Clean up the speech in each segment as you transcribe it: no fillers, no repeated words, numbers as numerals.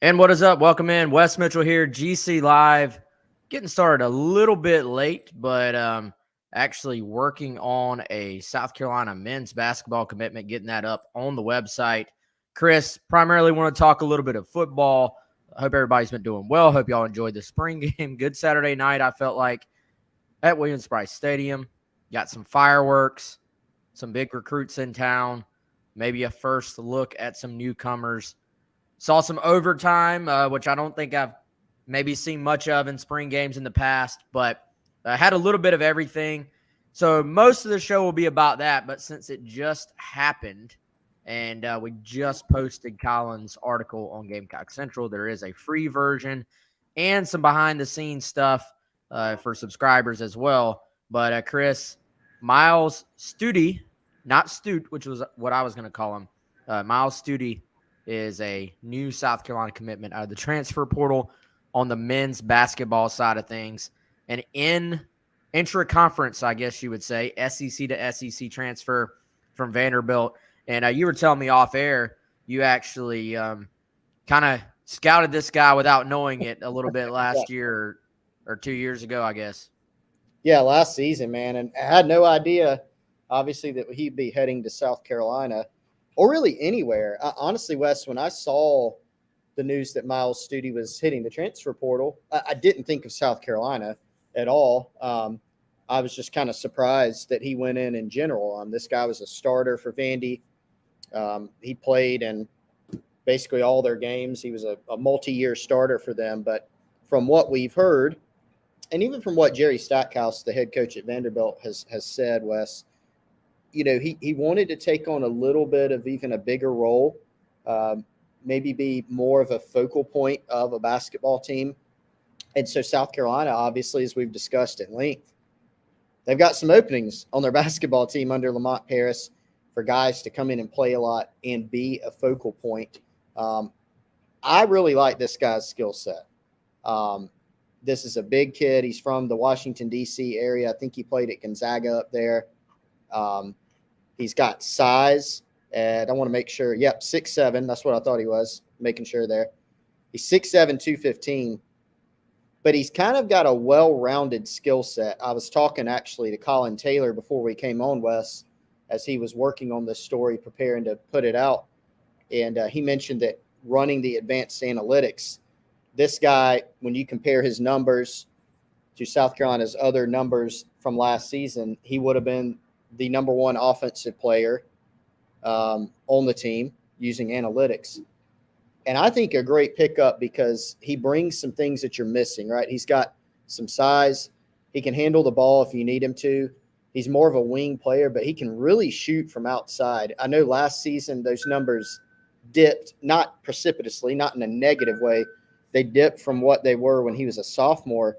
And what is up? Welcome in. Wes Mitchell here, GC Live. Getting started a little bit late, but actually working on a South Carolina men's basketball commitment, getting that up on the website. Chris, primarily want to talk a little bit of football. I hope everybody's been doing well. Hope y'all enjoyed the spring game. Good Saturday night, I felt like, at Williams-Brice Stadium. Got some fireworks, some big recruits in town, maybe a first look at some newcomers. Saw some overtime, which I don't think I've maybe seen much of in spring games in the past, but I had a little bit of everything. So most of the show will be about that, but since it just happened and we just posted Colin's article on Gamecock Central, there is a free version and some behind-the-scenes stuff for subscribers as well. But Chris, Miles Studi, not Stute, which was what I was going to call him, Miles Studi, is a new South Carolina commitment out of the transfer portal on the men's basketball side of things. And in intra-conference, I guess you would say, SEC to SEC transfer from Vanderbilt. And you were telling me off air, you actually kind of scouted this guy without knowing it a little bit last year or 2 years ago, I guess. Yeah, last season, man. And I had no idea, obviously, that he'd be heading to South Carolina or really anywhere. Honestly, Wes, when I saw the news that Miles Studi was hitting the transfer portal, I didn't think of South Carolina at all. I was just kind of surprised that he went in general. This guy was a starter for Vandy. He played in basically all their games. He was a multi-year starter for them. But from what we've heard, and even from what Jerry Stackhouse, the head coach at Vanderbilt, has said, Wes, you know, he wanted to take on a little bit of even a bigger role, maybe be more of a focal point of a basketball team. And so South Carolina, obviously, as we've discussed at length, they've got some openings on their basketball team under Lamont Paris for guys to come in and play a lot and be a focal point. I really like this guy's skill set. This is a big kid. He's from the Washington, D.C. area. I think he played at Gonzaga up there. He's got size, and I want to make sure. Yep, 6'7". That's what I thought he was, making sure there. He's 6'7", 215, but he's kind of got a well-rounded skill set. I was talking actually to Colin Taylor before we came on, Wes, as he was working on this story, preparing to put it out, and he mentioned that running the advanced analytics, this guy, when you compare his numbers to South Carolina's other numbers from last season, he would have been the number one offensive player on the team using analytics. And I think a great pickup because he brings some things that you're missing, right? He's got some size. He can handle the ball if you need him to. He's more of a wing player, but he can really shoot from outside. I know last season those numbers dipped, not precipitously, not in a negative way. They dipped from what they were when he was a sophomore.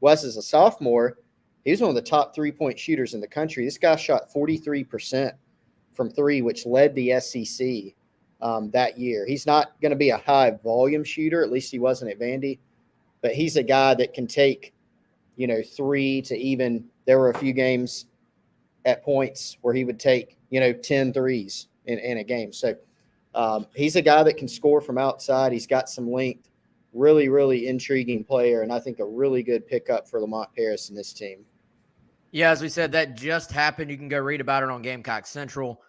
Wes is a sophomore. He was one of the top three-point shooters in the country. This guy shot 43% from three, which led the SEC that year. He's not going to be a high-volume shooter. At least he wasn't at Vandy. But he's a guy that can take, three to even – there were a few games at points where he would take, 10 threes in a game. So he's a guy that can score from outside. He's got some length. Really, really intriguing player, and I think a really good pickup for Lamont Paris and this team. Yeah, as we said, that just happened. You can go read about it on Gamecock Central.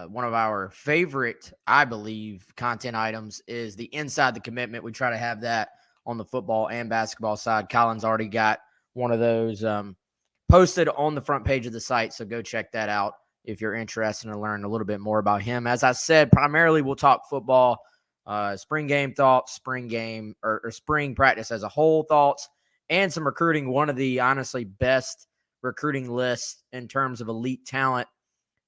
One of our favorite, I believe, content items is the Inside the Commitment. We try to have that on the football and basketball side. Colin's already got one of those posted on the front page of the site, so go check that out if you're interested in learning a little bit more about him. As I said, primarily we'll talk football, spring game thoughts, spring game or spring practice as a whole thoughts, and some recruiting. One of the honestly best recruiting lists in terms of elite talent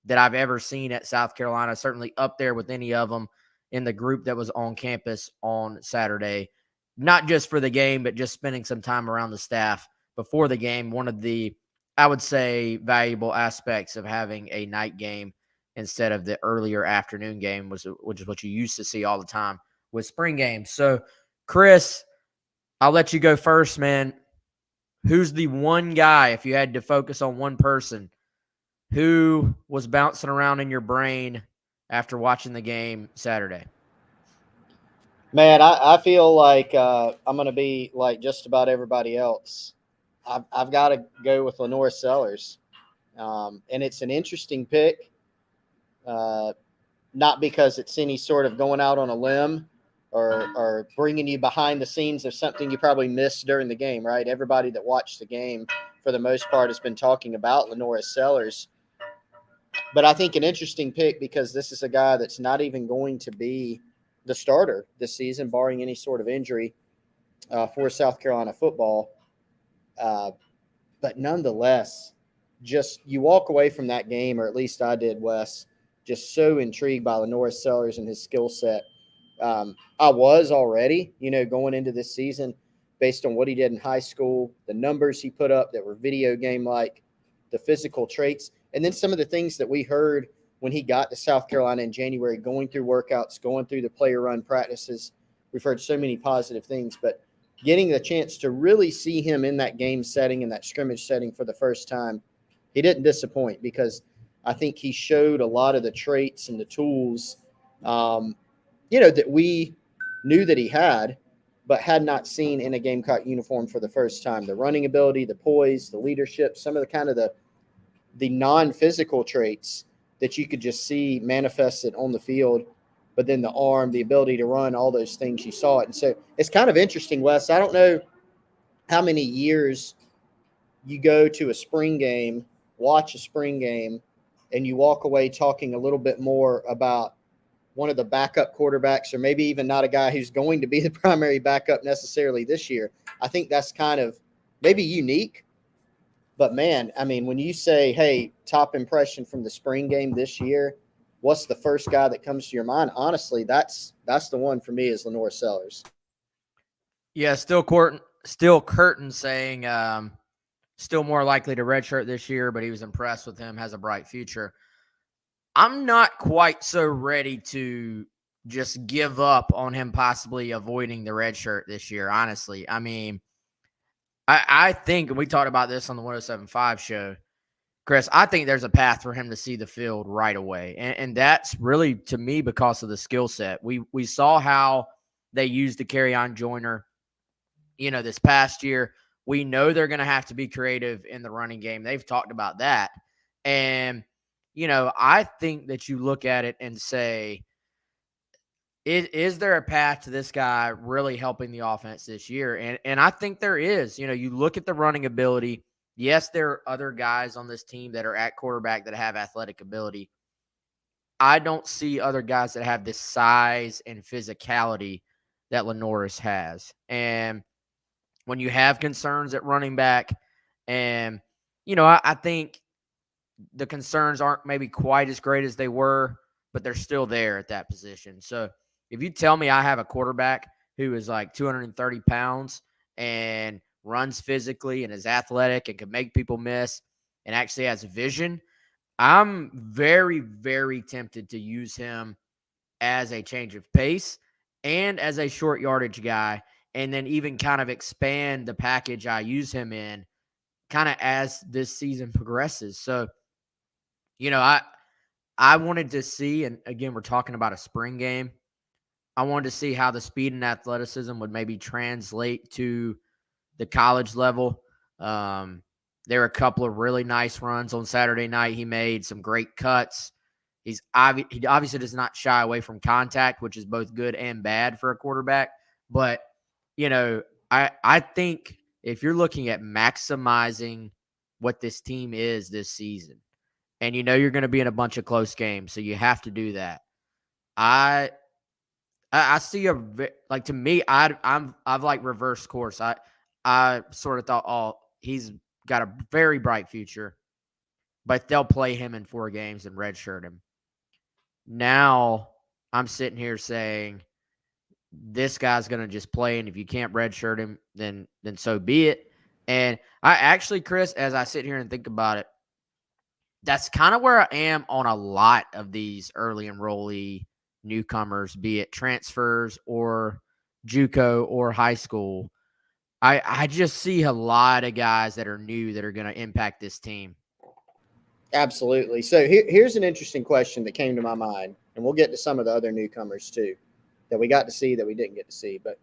that I've ever seen at South Carolina, certainly up there with any of them in the group that was on campus on Saturday, not just for the game, but just spending some time around the staff before the game. One of the, I would say, valuable aspects of having a night game instead of the earlier afternoon game, which is what you used to see all the time with spring games. So, Chris, I'll let you go first, man. Who's the one guy, if you had to focus on one person, who was bouncing around in your brain after watching the game Saturday? Man, I feel like I'm going to be like just about everybody else. I've got to go with Lenore Sellers. And it's an interesting pick, uh, not because it's any sort of going out on a limb or bringing you behind the scenes of something you probably missed during the game, right? Everybody that watched the game, for the most part, has been talking about Lenore Sellers. But I think an interesting pick because this is a guy that's not even going to be the starter this season, barring any sort of injury for South Carolina football. Uh, but nonetheless, just you walk away from that game, or at least I did, Wes, just so intrigued by Lenore Sellers and his skill set. I was already, going into this season based on what he did in high school, the numbers he put up that were video game like, the physical traits, and then some of the things that we heard when he got to South Carolina in January, going through workouts, going through the player run practices. We've heard so many positive things, but getting the chance to really see him in that game setting, in that scrimmage setting for the first time, he didn't disappoint because I think he showed a lot of the traits and the tools, that we knew that he had, but had not seen in a Gamecock uniform for the first time. The running ability, the poise, the leadership, some of the kind of the non-physical traits that you could just see manifested on the field, but then the arm, the ability to run, all those things you saw it. And so it's kind of interesting, Wes. I don't know how many years you go to a spring game, watch a spring game, and you walk away talking a little bit more about one of the backup quarterbacks, or maybe even not a guy who's going to be the primary backup necessarily this year. I think that's kind of maybe unique. But man, I mean, when you say, hey, top impression from the spring game this year, what's the first guy that comes to your mind? Honestly, that's the one for me is Lenore Sellers. Yeah, still Curtin saying still more likely to redshirt this year, but he was impressed with him, has a bright future. I'm not quite so ready to just give up on him possibly avoiding the red shirt this year, honestly. I mean, I think, and we talked about this on the 107.5 show, Chris, I think there's a path for him to see the field right away. And that's really, to me, because of the skill set. We saw how they used the Carry-On Joiner, this past year. We know they're going to have to be creative in the running game. They've talked about that. And, I think that you look at it and say, is there a path to this guy really helping the offense this year? And I think there is. You look at the running ability. Yes, there are other guys on this team that are at quarterback that have athletic ability. I don't see other guys that have this size and physicality that Lenoris has. And when you have concerns at running back, and, I think the concerns aren't maybe quite as great as they were, but they're still there at that position. So if you tell me I have a quarterback who is like 230 pounds and runs physically and is athletic and can make people miss and actually has vision, I'm very, very tempted to use him as a change of pace and as a short yardage guy, and then even kind of expand the package I use him in kind of as this season progresses. So, I wanted to see, and again, we're talking about a spring game. I wanted to see how the speed and athleticism would maybe translate to the college level. There were a couple of really nice runs on Saturday night. He made some great cuts. He obviously does not shy away from contact, which is both good and bad for a quarterback. But, I think if you're looking at maximizing what this team is this season, and you're going to be in a bunch of close games, so you have to do that. I see like, to me, I've like reversed course. I sort of thought, oh, he's got a very bright future, but they'll play him in 4 games and redshirt him. Now I'm sitting here saying this guy's going to just play, and if you can't redshirt him, then so be it. And I actually, Chris, as I sit here and think about it, that's kind of where I am on a lot of these early enrollee newcomers, be it transfers or JUCO or high school. I just see a lot of guys that are new that are going to impact this team. Absolutely. So here's an interesting question that came to my mind, and we'll get to some of the other newcomers too. that we got to see that we didn't get to see. But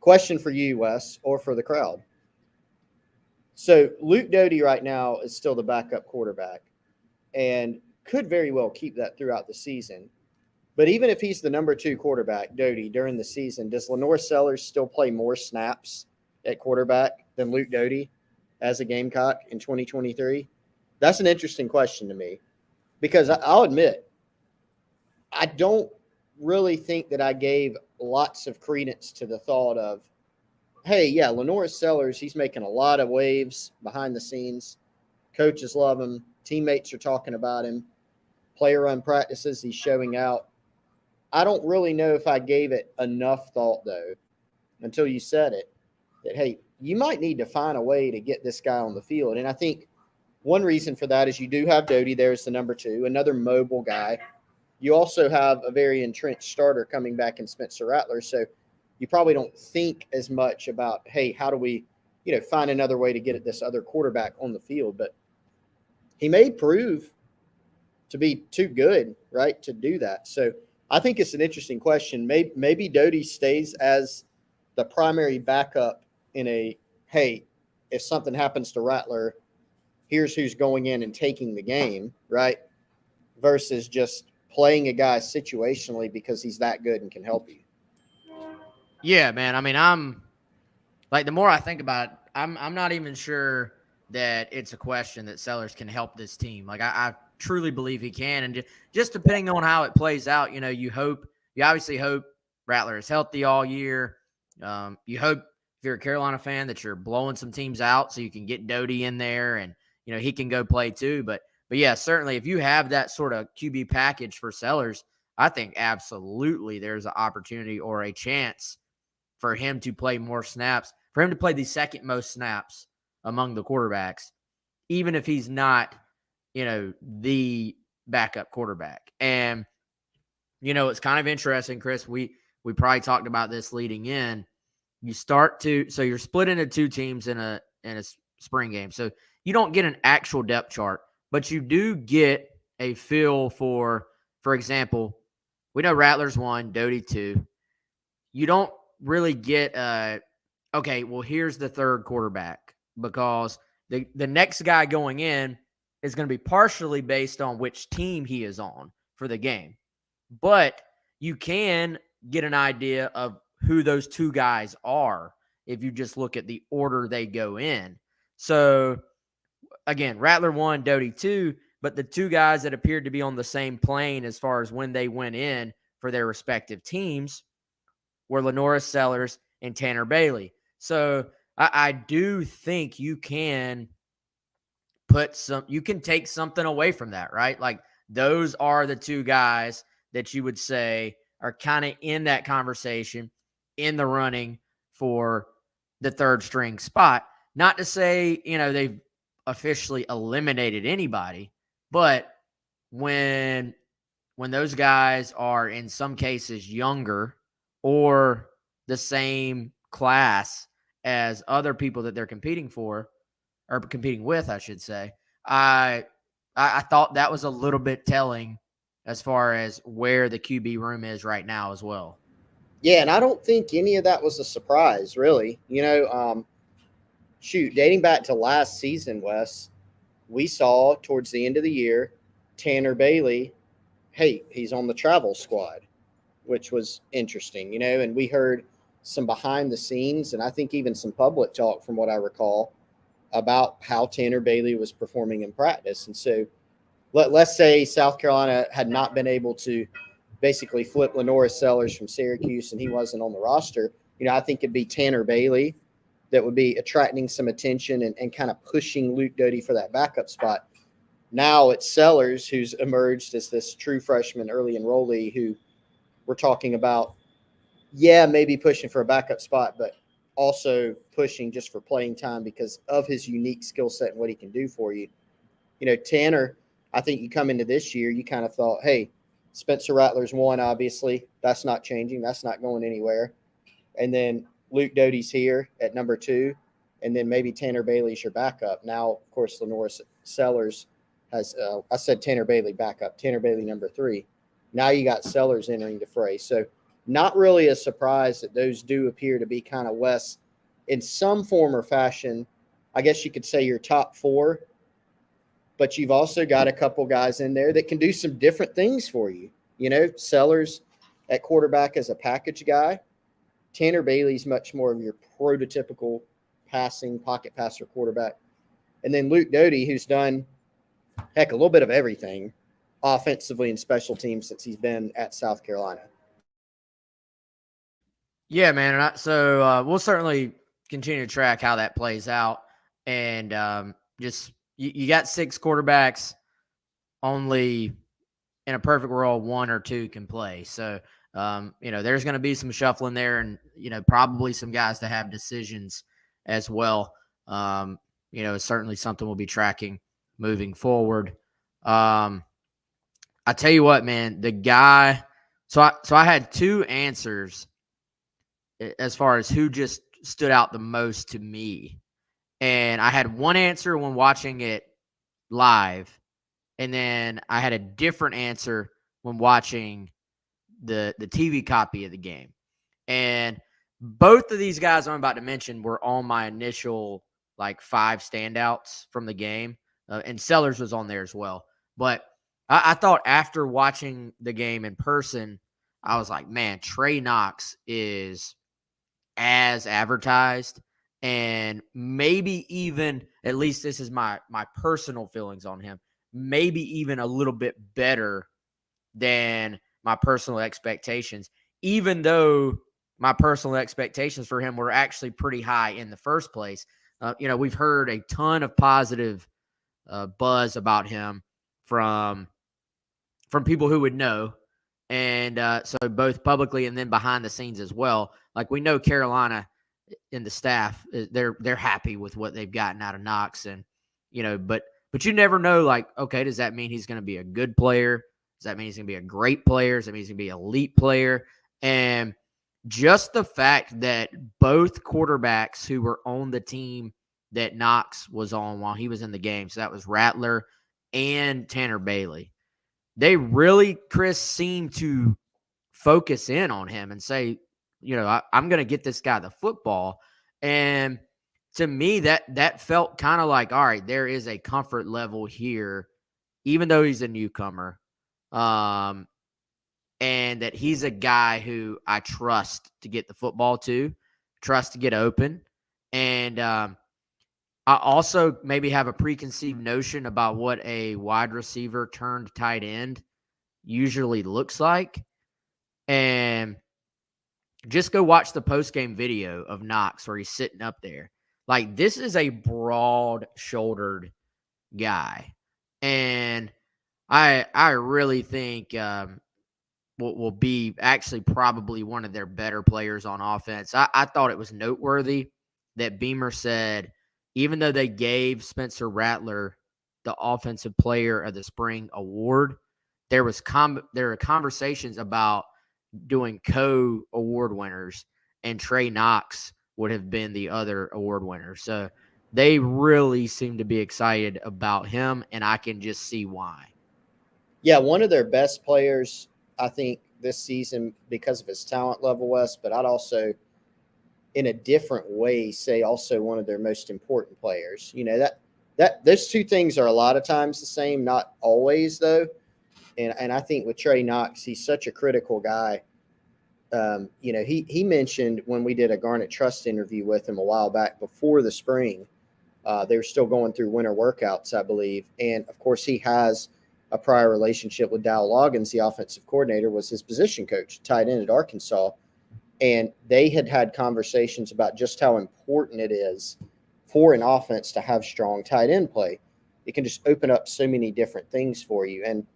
question for you, Wes, or for the crowd. So Luke Doty right now is still the backup quarterback and could very well keep that throughout the season. But even if he's the number 2 quarterback, Doty, during the season, does Lenore Sellers still play more snaps at quarterback than Luke Doty as a Gamecock in 2023? That's an interesting question to me because I'll admit, I don't really think that I gave lots of credence to the thought of, hey, yeah, Lenore Sellers, he's making a lot of waves behind the scenes. Coaches love him. Teammates are talking about him. Player run practices, he's showing out. I don't really know if I gave it enough thought, though, until you said it, that, hey, you might need to find a way to get this guy on the field. And I think one reason for that is you do have Doty there as the number 2, another mobile guy. You also have a very entrenched starter coming back in Spencer Rattler. So you probably don't think as much about, hey, how do we, find another way to get at this other quarterback on the field. But he may prove to be too good, right, to do that. So I think it's an interesting question. Maybe Doty stays as the primary backup in a, hey, if something happens to Rattler, here's who's going in and taking the game, right, versus just playing a guy situationally because he's that good and can help you. Yeah, man. I mean, I'm like, the more I think about it, I'm not even sure that it's a question that Sellers can help this team. Like, I truly believe he can. And just depending on how it plays out, you obviously hope Rattler is healthy all year. You hope, if you're a Carolina fan, that you're blowing some teams out so you can get Doty in there and, he can go play too. But yeah, certainly if you have that sort of QB package for Sellers, I think absolutely there's an opportunity or a chance for him to play more snaps, for him to play the second most snaps among the quarterbacks, even if he's not, the backup quarterback. And, it's kind of interesting, Chris. We probably talked about this leading in. So you're split into 2 teams in a spring game. So you don't get an actual depth chart, but you do get a feel for example, we know Rattler's 1, Doty 2. You don't really get okay, well, here's the third quarterback, because the next guy going in is going to be partially based on which team he is on for the game. But you can get an idea of who those 2 guys are if you just look at the order they go in. So, again, Rattler 1, Doty 2, but the 2 guys that appeared to be on the same plane as far as when they went in for their respective teams were Lenora Sellers and Tanner Bailey. So I do think you can take something away from that, right? Like, those are the 2 guys that you would say are kind of in that conversation, in the running for the third string spot. Not to say, they've officially eliminated anybody, but when those guys are in some cases younger or the same class as other people that they're competing for, or competing with, I should say, I thought that was a little bit telling as far as where the QB room is right now as well. Yeah, and I don't think any of that was a surprise, really. Dating back to last season, Wes, we saw towards the end of the year, Tanner Bailey, hey, he's on the travel squad, which was interesting, and we heard some behind the scenes and I think even some public talk from what I recall about how Tanner Bailey was performing in practice. And so let's say South Carolina had not been able to basically flip Lenora Sellers from Syracuse and he wasn't on the roster. I think it'd be Tanner Bailey that would be attracting some attention and kind of pushing Luke Doty for that backup spot. Now it's Sellers who's emerged as this true freshman early enrollee who we're talking about, maybe pushing for a backup spot, but also pushing just for playing time because of his unique skill set and what he can do for you. Tanner, I think you come into this year, you kind of thought, hey, Spencer Rattler's 1, obviously. That's not changing. That's not going anywhere. And then Luke Doty's here at number 2, and then maybe Tanner Bailey's your backup. Now, of course, Lenora Sellers has I said Tanner Bailey backup, Tanner Bailey number 3. Now you got Sellers entering the fray. So not really a surprise that those do appear to be kind of Wes in some form or fashion. I guess you could say your top four, but you've also got a couple guys in there that can do some different things for you. You know, Sellers at quarterback as a package guy. Tanner Bailey's much more of your prototypical passing pocket passer quarterback. And then Luke Doty, who's done, heck, a little bit of everything offensively and special teams since he's been at South Carolina. Yeah, man. So we'll certainly continue to track how that plays out. And just you got 6 quarterbacks, only in a perfect world, 1 or 2 can play. So, there's going to be some shuffling there and, probably some guys to have decisions as well. It's certainly something we'll be tracking moving forward. I tell you what, man, the guy, so I had 2 answers as far as who just stood out the most to me. And I had one answer when watching it live, and then I had a different answer when watching the TV copy of the game. And both of these guys I'm about to mention were on my initial 5 standouts from the game. And Sellers was on there as well. But I thought after watching the game in person, I was like, man, Trey Knox is as advertised, and maybe even, at least this is my personal feelings on him, maybe even a little bit better than my personal expectations, even though my personal expectations for him were actually pretty high in the first place. We've heard a ton of positive buzz about him from people who would know. And so both publicly and then behind the scenes as well. Like, we know Carolina and the staff, they're happy with what they've gotten out of Knox. And, but you never know, okay, does that mean he's going to be a good player? Does that mean he's going to be a great player? Does that mean he's going to be an elite player? And just the fact that both quarterbacks who were on the team that Knox was on while he was in the game, so that was Rattler and Tanner Bailey, they really, Chris, seem to focus in on him and say, I'm going to get this guy the football. And to me, that felt kind of like, all right, there is a comfort level here, even though he's a newcomer. And that he's a guy who I trust to get the football to, trust to get open. And I also maybe have a preconceived notion about what a wide receiver turned tight end usually looks like. And just go watch the post-game video of Knox where he's sitting up there. This is a broad-shouldered guy. And I really think will be actually probably one of their better players on offense. I thought it was noteworthy that Beamer said, even though they gave Spencer Rattler the Offensive Player of the Spring award, there were conversations about doing co-award winners, and Trey Knox would have been the other award winner. So they really seem to be excited about him, and I can just see why. Yeah, one of their best players, I think, this season because of his talent level, Wes, but I'd also, in a different way, say also one of their most important players. That those two things are a lot of times the same, not always, though. And I think with Trey Knox, he's such a critical guy. He mentioned when we did a Garnet Trust interview with him a while back before the spring, they were still going through winter workouts, I believe. And, of course, he has a prior relationship with Dow Loggins, the offensive coordinator, was his position coach, tight end at Arkansas. And they had conversations about just how important it is for an offense to have strong tight end play. It can just open up so many different things for you. And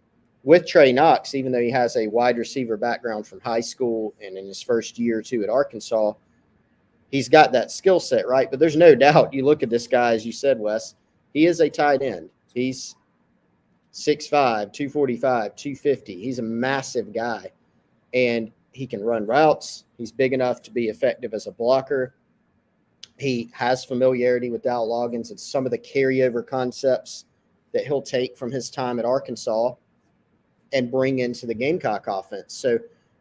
with Trey Knox, even though he has a wide receiver background from high school and in his first year or two at Arkansas, he's got that skill set, right? But there's no doubt, you look at this guy, as you said, Wes, he is a tight end. He's 6'5", 245, 250. He's a massive guy. And he can run routes. He's big enough to be effective as a blocker. He has familiarity with Dow Loggins and some of the carryover concepts that he'll take from his time at Arkansas and bring into the Gamecock offense. So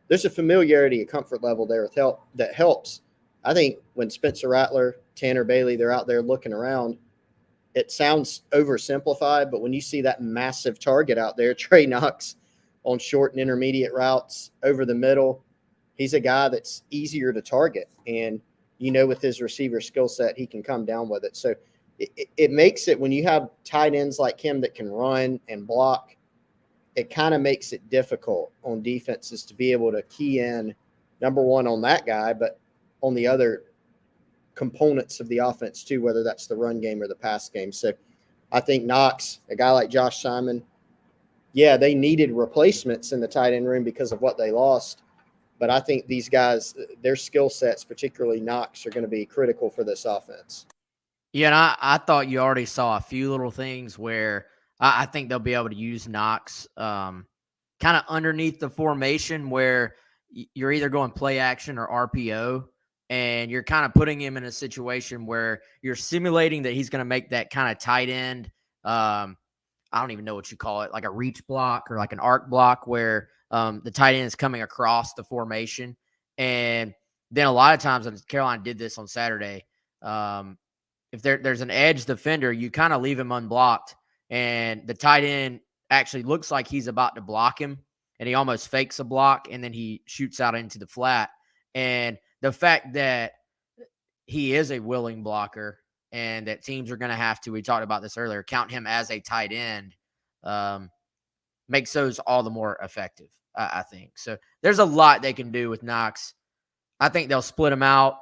there's a familiarity, a comfort level there with help that helps. I think when Spencer Rattler, Tanner Bailey, they're out there looking around, it sounds oversimplified, but when you see that massive target out there, Trey Knox on short and intermediate routes over the middle, he's a guy that's easier to target. And, with his receiver skill set, he can come down with it. So it makes it, when you have tight ends like him that can run and block, it kind of makes it difficult on defenses to be able to key in, number one, on that guy, but on the other components of the offense too, whether that's the run game or the pass game. So I think Knox, a guy like Josh Simon, yeah, they needed replacements in the tight end room because of what they lost. But I think these guys, their skill sets, particularly Knox, are going to be critical for this offense. Yeah, and I thought you already saw a few little things where I think they'll be able to use Knox kind of underneath the formation where you're either going play action or RPO, and you're kind of putting him in a situation where you're simulating that he's going to make that kind of tight end. I don't even know what you call it, like a reach block or like an arc block where the tight end is coming across the formation. And then a lot of times, and Carolina did this on Saturday, if there's an edge defender, you kind of leave him unblocked, and the tight end actually looks like he's about to block him, and he almost fakes a block, and then he shoots out into the flat. And the fact that he is a willing blocker and that teams are going to have to, we talked about this earlier, count him as a tight end, makes those all the more effective, I think. So there's a lot they can do with Knox. I think they'll split him out.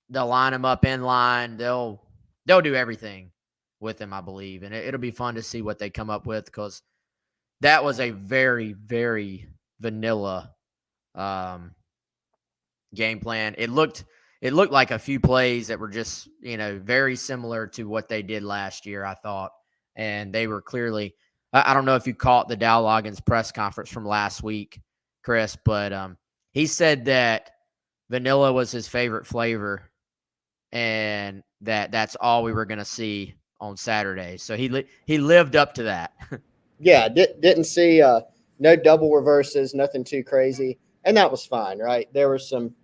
They'll line him up in line. They'll do everything with him, I believe. And it'll be fun to see what they come up with, because that was a very, very vanilla game plan. It looked like a few plays that were just, very similar to what they did last year, I thought. And they were clearly, I don't know if you caught the Dow Loggins press conference from last week, Chris, but he said that vanilla was his favorite flavor, and that's all we were going to see on Saturday. So he lived up to that. Yeah, didn't see no double reverses, nothing too crazy, and that was fine, right? There were some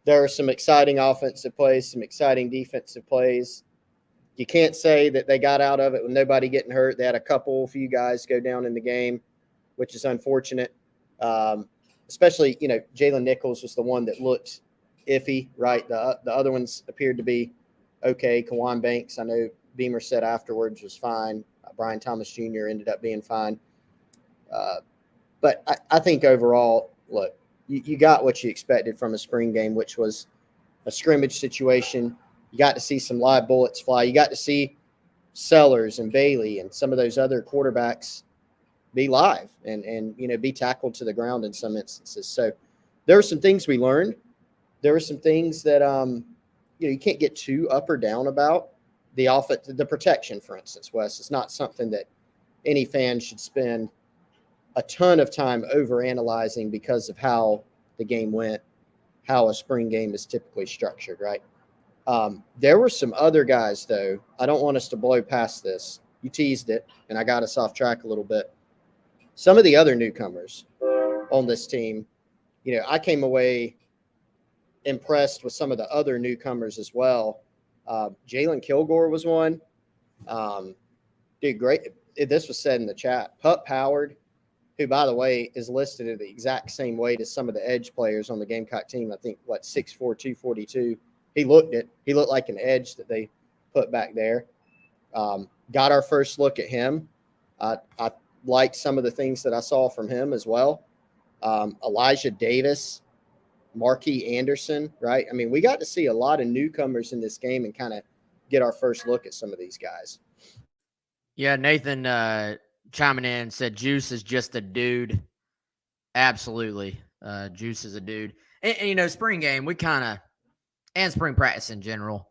exciting offensive plays, some exciting defensive plays. You can't say that they got out of it with nobody getting hurt. They had a few guys go down in the game, which is unfortunate. Especially, Jalen Nichols was the one that looked iffy, right? The other ones appeared to be okay. Kawan Banks, I know Beamer said afterwards, was fine. Brian Thomas Jr. ended up being fine. But I think overall, look, you got what you expected from a spring game, which was a scrimmage situation. You got to see some live bullets fly. You got to see Sellers and Bailey and some of those other quarterbacks be live and be tackled to the ground in some instances. So there were some things we learned. There were some things that you can't get too up or down about. The offense, the protection, for instance, Wes, is not something that any fan should spend a ton of time over analyzing because of how the game went, how a spring game is typically structured, right? There were some other guys, though. I don't want us to blow past this. You teased it, and I got us off track a little bit. Some of the other newcomers on this team, I came away impressed with some of the other newcomers as well. Jalen Kilgore was one. Dude, great. This was said in the chat. Pup Howard, who, by the way, is listed at the exact same weight as some of the edge players on the Gamecock team. I think, 6'4", 242. He looked like an edge that they put back there. Got our first look at him. I liked some of the things that I saw from him as well. Elijah Davis, Marquis Anderson, right? I mean, we got to see a lot of newcomers in this game and kind of get our first look at some of these guys. Yeah, Nathan chiming in said Juice is just a dude. Absolutely. Juice is a dude. And spring game, we kind of, and spring practice in general,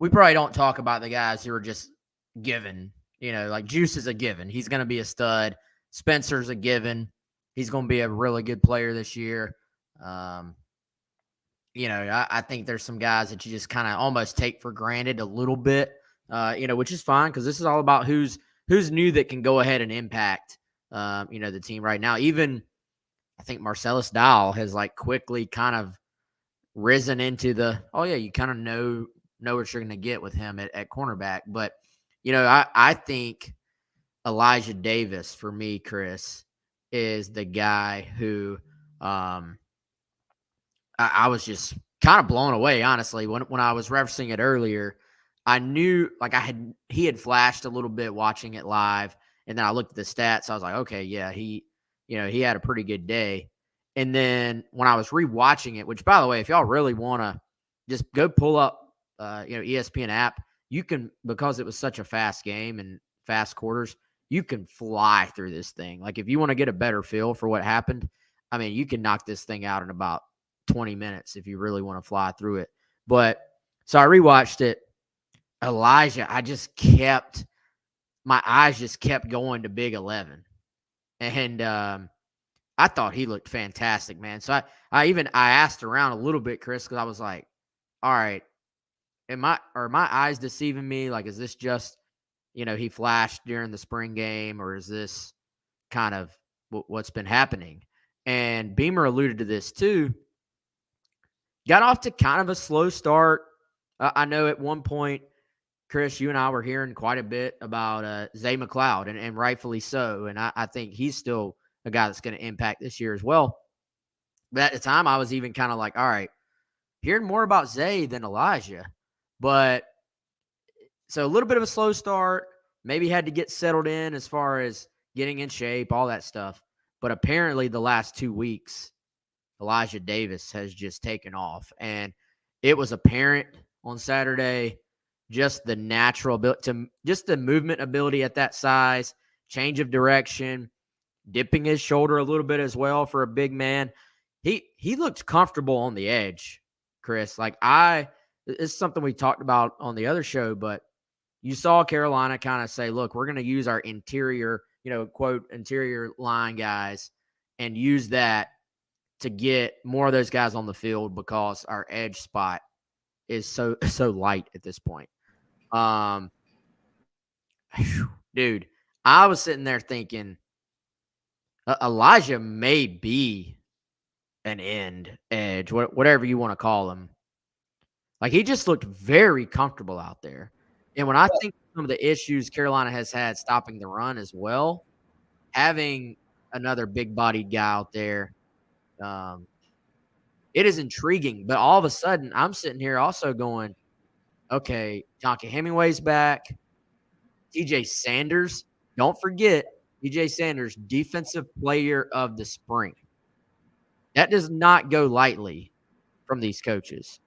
we probably don't talk about the guys who are just given. Like Juice is a given. He's going to be a stud. Spencer's a given. He's going to be a really good player this year. I think there's some guys that you just kind of almost take for granted a little bit, which is fine, because this is all about who's new that can go ahead and impact, the team right now. Even I think Marcellus Dial has like quickly kind of risen into you kind of know what you're going to get with him at cornerback. But, I think Elijah Davis for me, Chris, is the guy who I was just kind of blown away, honestly. When I was referencing it earlier, I knew he had flashed a little bit watching it live, and then I looked at the stats. I was like, okay, yeah, he had a pretty good day. And then when I was rewatching it, which by the way, if y'all really want to just go pull up, ESPN app, you can, because it was such a fast game and fast quarters, you can fly through this thing. Like if you want to get a better feel for what happened, I mean, you can knock this thing out in about 20 minutes if you really want to fly through it. But so I rewatched it. Elijah, my eyes just kept going to Big 11. And I thought he looked fantastic, man. So I asked around a little bit, Chris, because I was like, all right, are my eyes deceiving me? Like, is this just, he flashed during the spring game, or is this kind of what's been happening? And Beamer alluded to this too. Got off to kind of a slow start. I know at one point, Chris, you and I were hearing quite a bit about Zay McLeod, and rightfully so. And I think he's still a guy that's going to impact this year as well. But at the time, I was even kind of like, all right, hearing more about Zay than Elijah. But so a little bit of a slow start, maybe had to get settled in as far as getting in shape, all that stuff. But apparently the last 2 weeks, Elijah Davis has just taken off. And it was apparent on Saturday, just the natural ability, just the movement ability at that size, change of direction, dipping his shoulder a little bit as well for a big man. He looked comfortable on the edge, Chris. Like it's something we talked about on the other show, but you saw Carolina kind of say, look, we're going to use our interior, quote, interior line guys and use that to get more of those guys on the field because our edge spot is so light at this point. Dude, I was sitting there thinking Elijah may be an end edge, whatever you want to call him. Like he just looked very comfortable out there. And when I think some of the issues Carolina has had stopping the run as well, having another big-bodied guy out there, it is intriguing. But all of a sudden, I'm sitting here also going, okay, Jonathan Hemingway's back. TJ Sanders, don't forget, TJ Sanders, Defensive Player of the Spring. That does not go lightly from these coaches.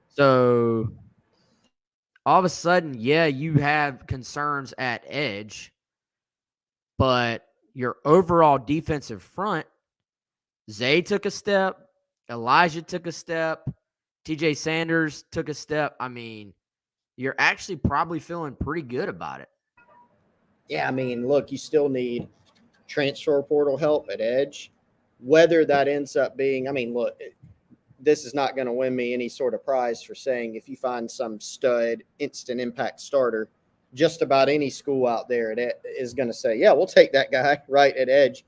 So all of a sudden, yeah, you have concerns at edge, but your overall defensive front, Zay took a step, Elijah took a step, TJ Sanders took a step. I mean, you're actually probably feeling pretty good about it. Yeah, I mean, look, you still need transfer portal help at edge. Whether that ends up being, I mean, look, this is not going to win me any sort of prize for saying if you find some stud instant impact starter, just about any school out there is going to say, yeah, we'll take that guy right at edge.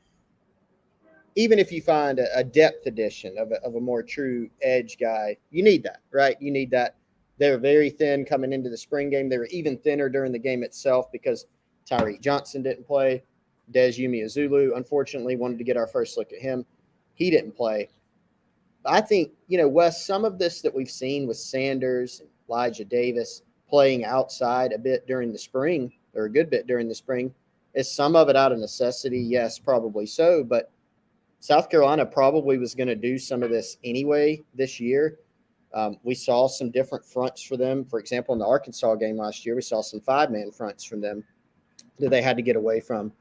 Even if you find a depth addition of a more true edge guy, you need that, right? You need that. They were very thin coming into the spring game. They were even thinner during the game itself because Tyreek Johnson didn't play. Des Umeozulu, unfortunately, wanted to get our first look at him. He didn't play. I think, Wes, some of this that we've seen with Sanders and Elijah Davis playing outside a bit during the spring, or a good bit during the spring, is some of it out of necessity? Yes, probably so. But South Carolina probably was going to do some of this anyway this year. We saw some different fronts for them. For example, in the Arkansas game last year, we saw some 5-man fronts from them that they had to get away from.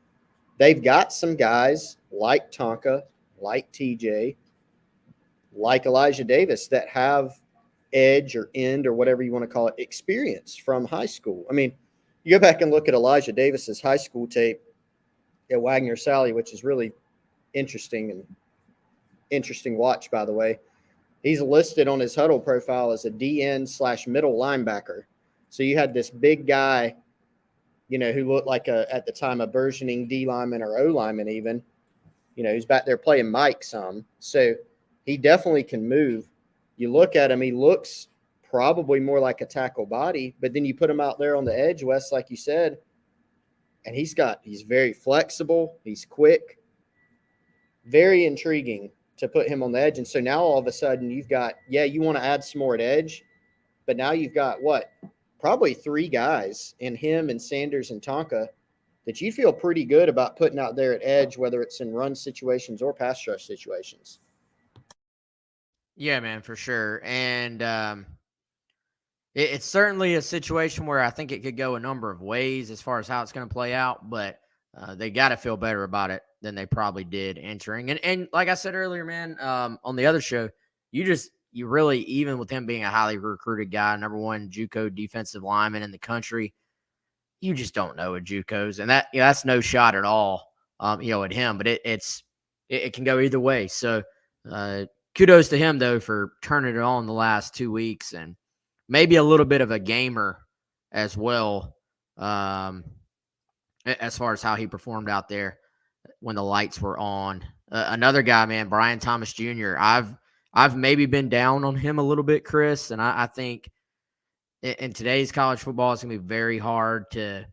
They've got some guys like Tonka, like TJ, like Elijah Davis that have edge or end or whatever you want to call it experience from high school. I mean, you go back and look at Elijah Davis's high school tape at Wagner Sally, which is really interesting watch, by the way. He's listed on his huddle profile as a DN/middle linebacker. So you had this big guy, who looked like at the time a burgeoning D lineman or O lineman even, He's back there playing Mike some. So he definitely can move. You look at him, he looks probably more like a tackle body, but then you put him out there on the edge, Wes, like you said, and he's very flexible. He's quick, very intriguing to put him on the edge. And so now all of a sudden you've got, you want to add some more at edge, but now you've got probably 3 guys in him and Sanders and Tonka that you feel pretty good about putting out there at edge, whether it's in run situations or pass rush situations. Yeah, man, for sure. And it's certainly a situation where I think it could go a number of ways as far as how it's going to play out, but they got to feel better about it than they probably did entering. And like I said earlier, man, on the other show, you really, even with him being a highly recruited guy, number 1 JUCO defensive lineman in the country, you just don't know at JUCOs, and that's no shot at all, at him. But it can go either way. So kudos to him though for turning it on the last 2 weeks, and maybe a little bit of a gamer as well, as far as how he performed out there when the lights were on. Another guy, man, Brian Thomas Jr. I've maybe been down on him a little bit, Chris, and I think in today's college football, it's gonna be very hard to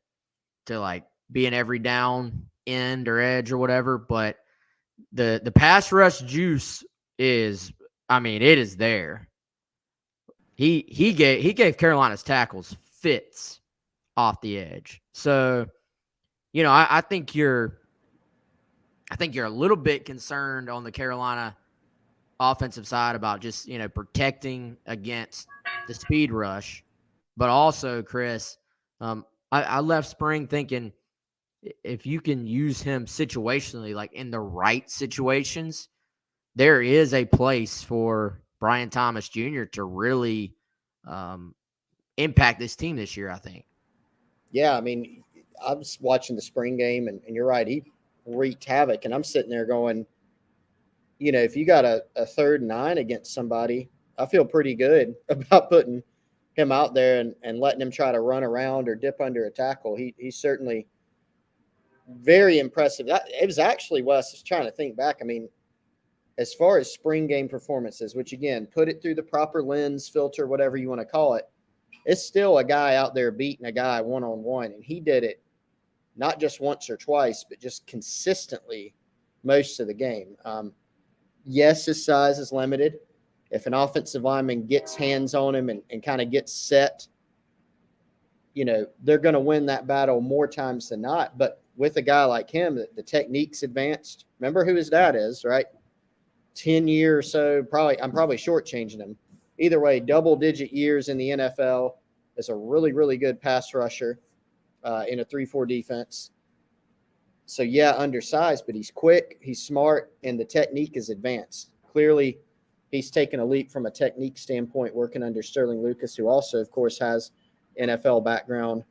like be an every down end or edge or whatever. But the pass rush juice is, it is there. He gave Carolina's tackles fits off the edge. So, I think you're a little bit concerned on the Carolina offensive side about just, protecting against the speed rush. But also, Chris, I left spring thinking if you can use him situationally, like in the right situations, there is a place for Brian Thomas Jr. to really impact this team this year, I think. Yeah, I was watching the spring game, and you're right, he wreaked havoc. And I'm sitting there going, if you got a 3rd and 9 against somebody, I feel pretty good about putting him out there and letting him try to run around or dip under a tackle. He's certainly very impressive. It was actually, Wes, I was trying to think back. As far as spring game performances, which again, put it through the proper lens, filter, whatever you want to call it, it's still a guy out there beating a guy one-on-one. And he did it not just once or twice, but just consistently most of the game. Yes, his size is limited. If an offensive lineman gets hands on him and kind of gets set, they're going to win that battle more times than not. But with a guy like him, the technique's advanced. Remember who his dad is, right? 10 years or so, I'm probably shortchanging him. Either way, double-digit years in the NFL as a really, really good pass rusher in a 3-4 defense. So, yeah, undersized, but he's quick, he's smart, and the technique is advanced. Clearly, he's taken a leap from a technique standpoint working under Sterling Lucas, who also, of course, has NFL background,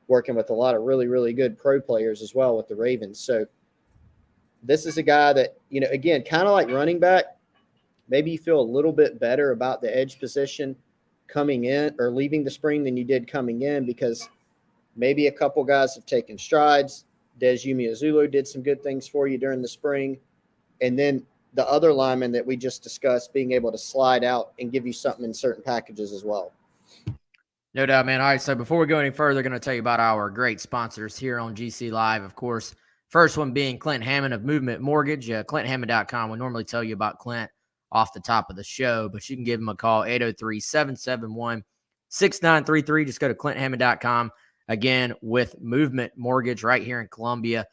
working with a lot of really, really good pro players as well with the Ravens. So this is a guy that, again, kind of like running back, maybe you feel a little bit better about the edge position coming in or leaving the spring than you did coming in, because maybe a couple guys have taken strides. Des Umeozulu did some good things for you during the spring. And then the other lineman that we just discussed being able to slide out and give you something in certain packages as well. No doubt, man. All right, so before we go any further, going to tell you about our great sponsors here on GC Live, of course. First one being Clint Hammond of Movement Mortgage, clint.hammond.com. We normally tell you about Clint off the top of the show, but you can give him a call, 803-771-6933. Just go to clint.hammond.com. Again, with Movement Mortgage right here in Columbia.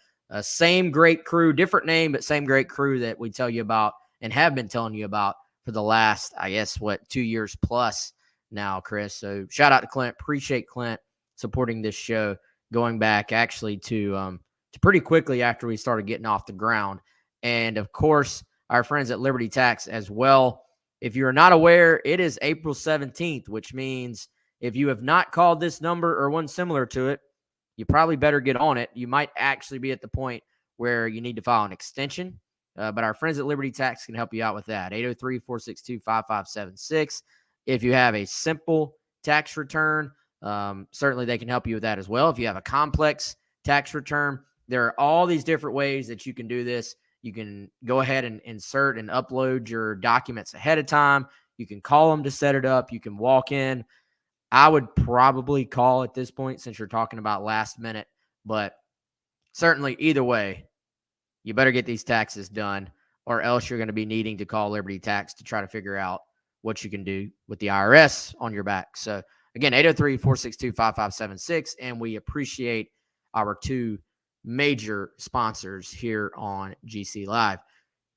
Same great crew, different name, but same great crew that we tell you about and have been telling you about for the last, 2 years plus now, Chris. So shout out to Clint. Appreciate Clint supporting this show, going back actually to pretty quickly after we started getting off the ground. And, of course, our friends at Liberty Tax as well. If you're not aware, it is April 17th, which means if you have not called this number or one similar to it, you probably better get on it. You might actually be at the point where you need to file an extension. But our friends at Liberty Tax can help you out with that. 803-462-5576. If you have a simple tax return, certainly they can help you with that as well. If you have a complex tax return, there are all these different ways that you can do this. You can go ahead and insert and upload your documents ahead of time. You can call them to set it up. You can walk in. I would probably call at this point since you're talking about last minute, but certainly either way, you better get these taxes done or else you're going to be needing to call Liberty Tax to try to figure out what you can do with the IRS on your back. So again, 803-462-5576, and we appreciate our two major sponsors here on GC Live.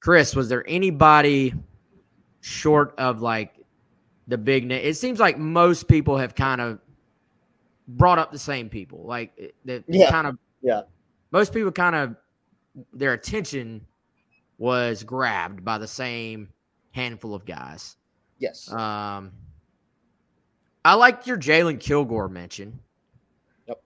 Chris, was there anybody short of like the big name? It seems like most people have kind of brought up the same people. Like most people kind of, their attention was grabbed by the same handful of guys. Yes. I liked your Jalen Kilgore mention. Yep.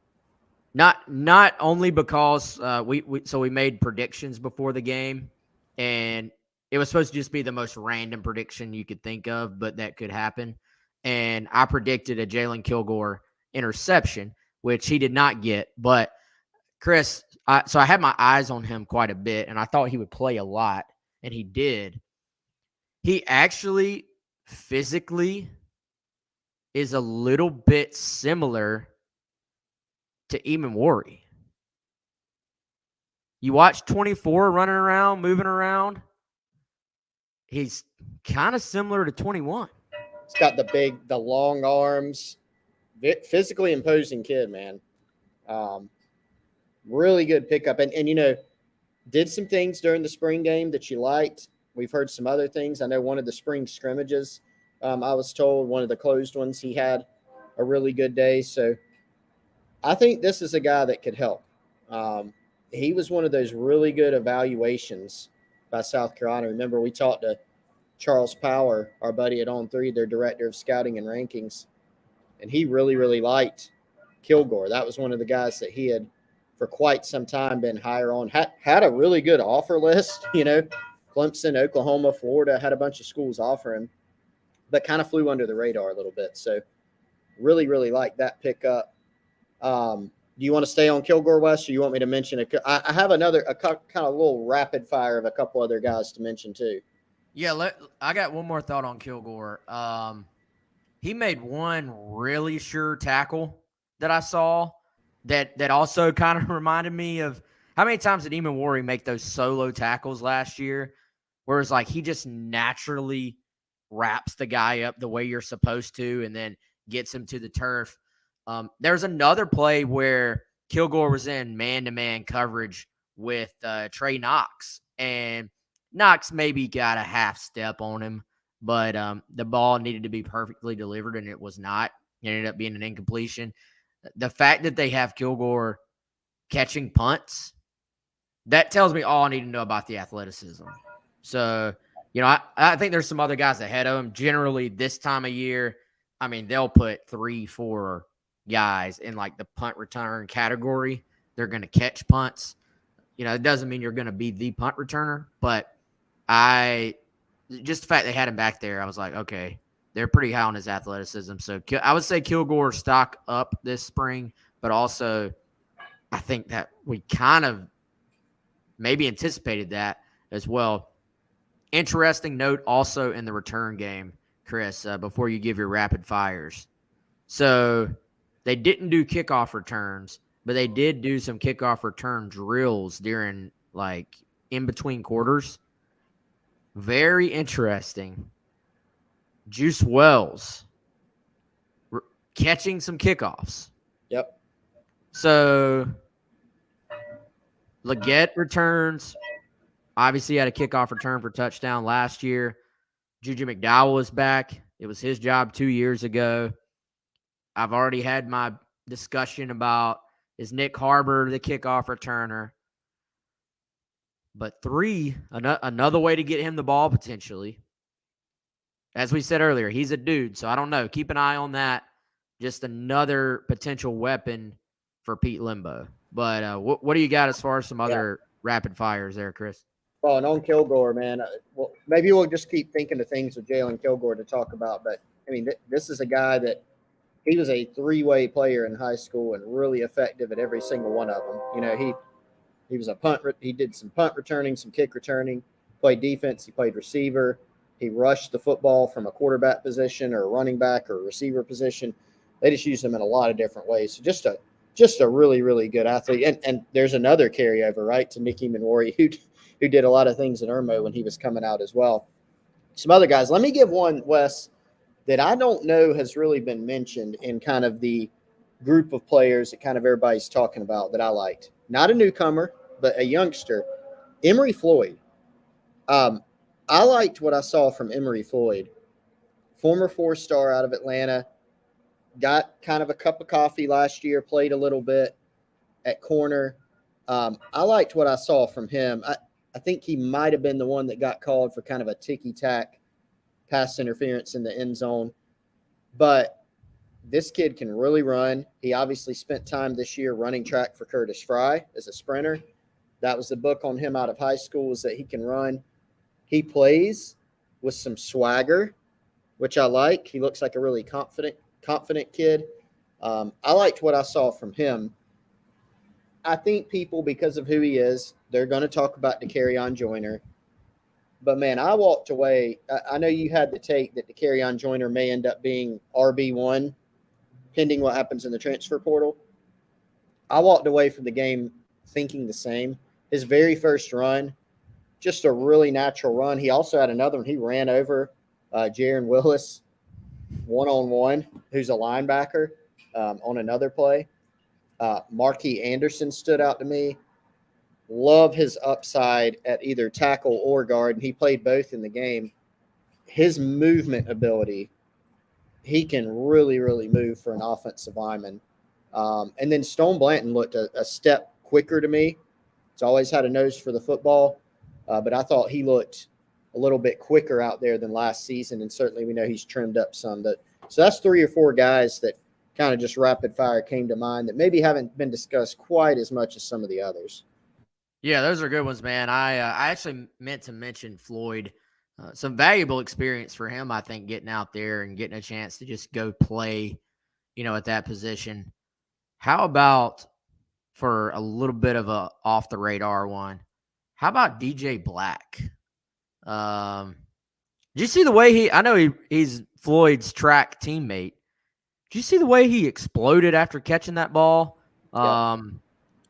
Not only because we made predictions before the game, and it was supposed to just be the most random prediction you could think of, but that could happen. And I predicted a Jalen Kilgore interception, which he did not get. But Chris, so I had my eyes on him quite a bit, and I thought he would play a lot, and he did. He actually physically is a little bit similar to Eamon Worry. You watch 24 running around, moving around. He's kind of similar to 21. He's got the long arms, physically imposing kid, man. Really good pickup. And did some things during the spring game that you liked. We've heard some other things. I know one of the spring scrimmages, I was told, one of the closed ones, he had a really good day. So I think this is a guy that could help. He was one of those really good evaluations by South Carolina. Remember, we talked to Charles Power, our buddy at On3, their director of scouting and rankings, and he really, really liked Kilgore. That was one of the guys that he had for quite some time been higher on. Had a really good offer list, Clemson, Oklahoma, Florida, had a bunch of schools offer him, but kind of flew under the radar a little bit. So really, really like that pickup. Do you want to stay on Kilgore, West, or you want me to mention I have kind of little rapid fire of a couple other guys to mention too. Yeah, I got one more thought on Kilgore. He made one really sure tackle that I saw that also kind of reminded me of how many times did Eamon Worry make those solo tackles last year, where it's like he just naturally wraps the guy up the way you're supposed to and then gets him to the turf. There's another play where Kilgore was in man-to-man coverage with Trey Knox, and Knox maybe got a half step on him, but the ball needed to be perfectly delivered, and it was not. It ended up being an incompletion. The fact that they have Kilgore catching punts, that tells me all I need to know about the athleticism. So, I think there's some other guys ahead of him. Generally, this time of year, I mean, they'll put 3-4 guys in like the punt return category. They're going to catch punts. It doesn't mean you're going to be the punt returner, but just the fact they had him back there, I was like, okay, they're pretty high on his athleticism. So I would say Kilgore stock up this spring, but also I think that we kind of maybe anticipated that as well. Interesting note also in the return game, Chris, before you give your rapid fires. So they didn't do kickoff returns, but they did do some kickoff return drills during like in between quarters. Very interesting. Juice Wells catching some kickoffs. Yep. So Leggett returns. Obviously had a kickoff return for touchdown last year. Juju McDowell is back. It was his job 2 years ago. I've already had my discussion about is Nick Harbor the kickoff returner. But 3, another way to get him the ball potentially. As we said earlier, he's a dude, so I don't know. Keep an eye on that. Just another potential weapon for Pete Limbo. But what do you got as far as some other rapid fires there, Chris? Well, and on Kilgore, man, maybe we'll just keep thinking of things with Jalen Kilgore to talk about. But, I mean, this is a guy that he was a 3-way player in high school and really effective at every single one of them. He was a punt. He did some punt returning, some kick returning, played defense. He played receiver. He rushed the football from a quarterback position or a running back or a receiver position. They just use him in a lot of different ways. So just a really, really good athlete. And there's another carryover, right, to Nicky Minori, who did a lot of things in Irmo when he was coming out as well. Some other guys. Let me give one, Wes, that I don't know has really been mentioned in kind of the group of players that kind of everybody's talking about that I liked. Not a newcomer, but a youngster, Emory Floyd. I liked what I saw from Emory Floyd, former 4-star out of Atlanta, got kind of a cup of coffee last year, played a little bit at corner. I liked what I saw from him. I think he might have been the one that got called for kind of a ticky-tack pass interference in the end zone. But this kid can really run. He obviously spent time this year running track for Curtis Fry as a sprinter. That was the book on him out of high school, is that he can run. He plays with some swagger, which I like. He looks like a really confident kid. I liked what I saw from him. I think people, because of who he is, they're going to talk about DeCarrion Joyner. But, man, I walked away. I know you had the take that DeCarrion Joyner may end up being RB1, pending what happens in the transfer portal. I walked away from the game thinking the same. His very first run, just a really natural run. He also had another one. He ran over Jaron Willis one-on-one, who's a linebacker, on another play. Marquis Anderson stood out to me. Love his upside at either tackle or guard, and he played both in the game. His movement ability, he can really, really move for an offensive lineman. And then Stone Blanton looked a step quicker to me. He's always had a nose for the football, but I thought he looked a little bit quicker out there than last season, and certainly we know he's trimmed up some. So that's 3 or 4 guys that kind of just rapid fire came to mind that maybe haven't been discussed quite as much as some of the others. Yeah, those are good ones, man. I actually meant to mention Floyd. Some valuable experience for him, I think, getting out there and getting a chance to just go play, at that position. How about, for a little bit of a off the radar one, how about DJ Black? Did you see the way I know he's Floyd's track teammate. Did you see the way he exploded after catching that ball? Yeah.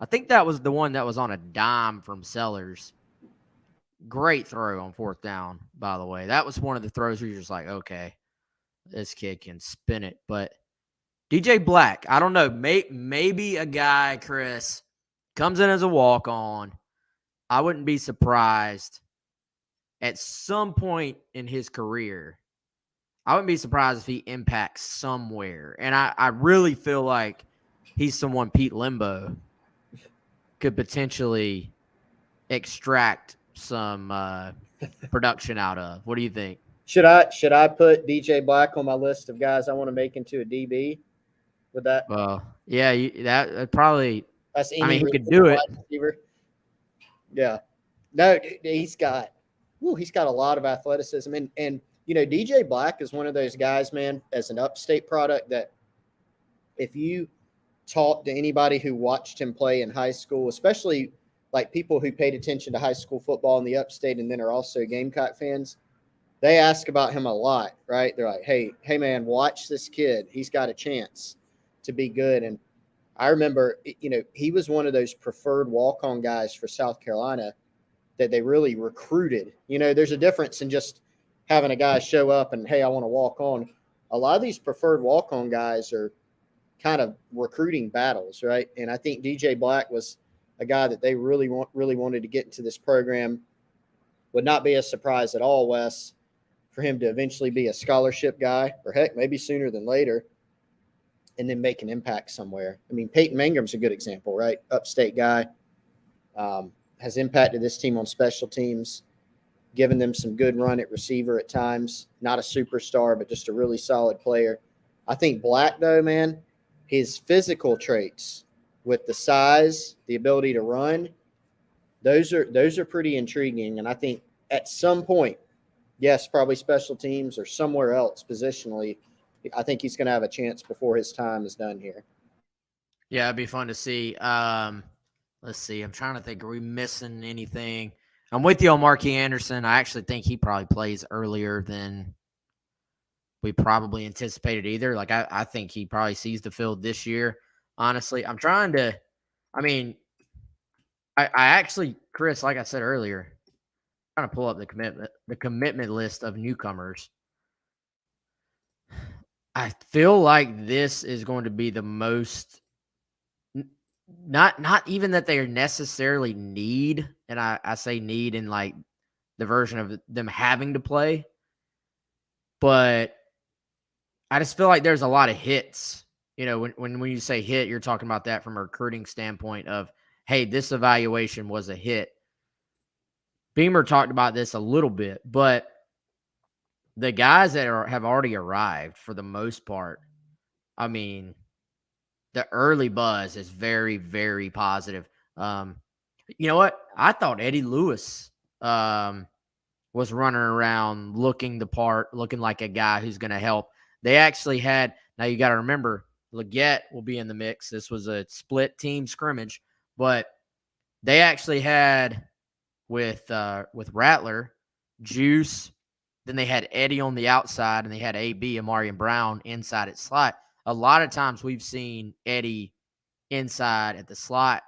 I think that was the one that was on a dime from Sellers. Great throw on 4th down, by the way. That was one of the throws where you're just like, okay, this kid can spin it. But DJ Black, I don't know, maybe a guy, Chris, comes in as a walk-on. I wouldn't be surprised at some point in his career. I wouldn't be surprised if he impacts somewhere. And I really feel like he's someone Pete Limbo could potentially extract some production out of. What do you think? Should I put DJ Black on my list of guys I want to make into a DB? With that, yeah, that probably. that's I mean, he could reasonable do it. wide receiver. Yeah, no, he's got a lot of athleticism, and DJ Black is one of those guys, man, as an upstate product that if you talk to anybody who watched him play in high school, especially like people who paid attention to high school football in the upstate and then are also Gamecock fans, they ask about him a lot, right? They're like, hey man, watch this kid. He's got a chance to be good. And I remember, he was one of those preferred walk-on guys for South Carolina that they really recruited. There's a difference in just having a guy show up and, hey, I want to walk on. A lot of these preferred walk-on guys are kind of recruiting battles, right? And I think DJ Black was a guy that they really wanted to get into this program. Would not be a surprise at all, Wes, for him to eventually be a scholarship guy, or heck, maybe sooner than later, and then make an impact somewhere. I mean, Peyton Mangum's a good example, right? Upstate guy, has impacted this team on special teams, given them some good run at receiver at times. Not a superstar, but just a really solid player. I think Black, though, man, his physical traits with the size, the ability to run, those are pretty intriguing. And I think at some point, yes, probably special teams or somewhere else positionally, I think he's going to have a chance before his time is done here. Yeah, it'd be fun to see. Let's see. I'm trying to think. Are we missing anything? I'm with you on Marquis Anderson. I actually think he probably plays earlier than we probably anticipated either. Like, I think he probably sees the field this year. Honestly, I'm trying to. I mean, I actually, Chris, like I said earlier, trying to pull up the commitment list of newcomers. I feel like this is going to be the most not even that they necessarily need, and I say need in like the version of them having to play, but I just feel like there's a lot of hits. You know, when you say hit, you're talking about that from a recruiting standpoint of, hey, this evaluation was a hit. Beamer talked about this a little bit, but the guys that have already arrived for the most part, I mean, the early buzz is very, very positive. You know what? I thought Eddie Lewis was running around looking the part, looking like a guy who's going to help. They actually had, now you got to remember, Leggett will be in the mix. This was a split team scrimmage, but they actually had with Rattler, Juice, then they had Eddie on the outside, and they had AB, Amarian Brown, inside at slot. A lot of times we've seen Eddie inside at the slot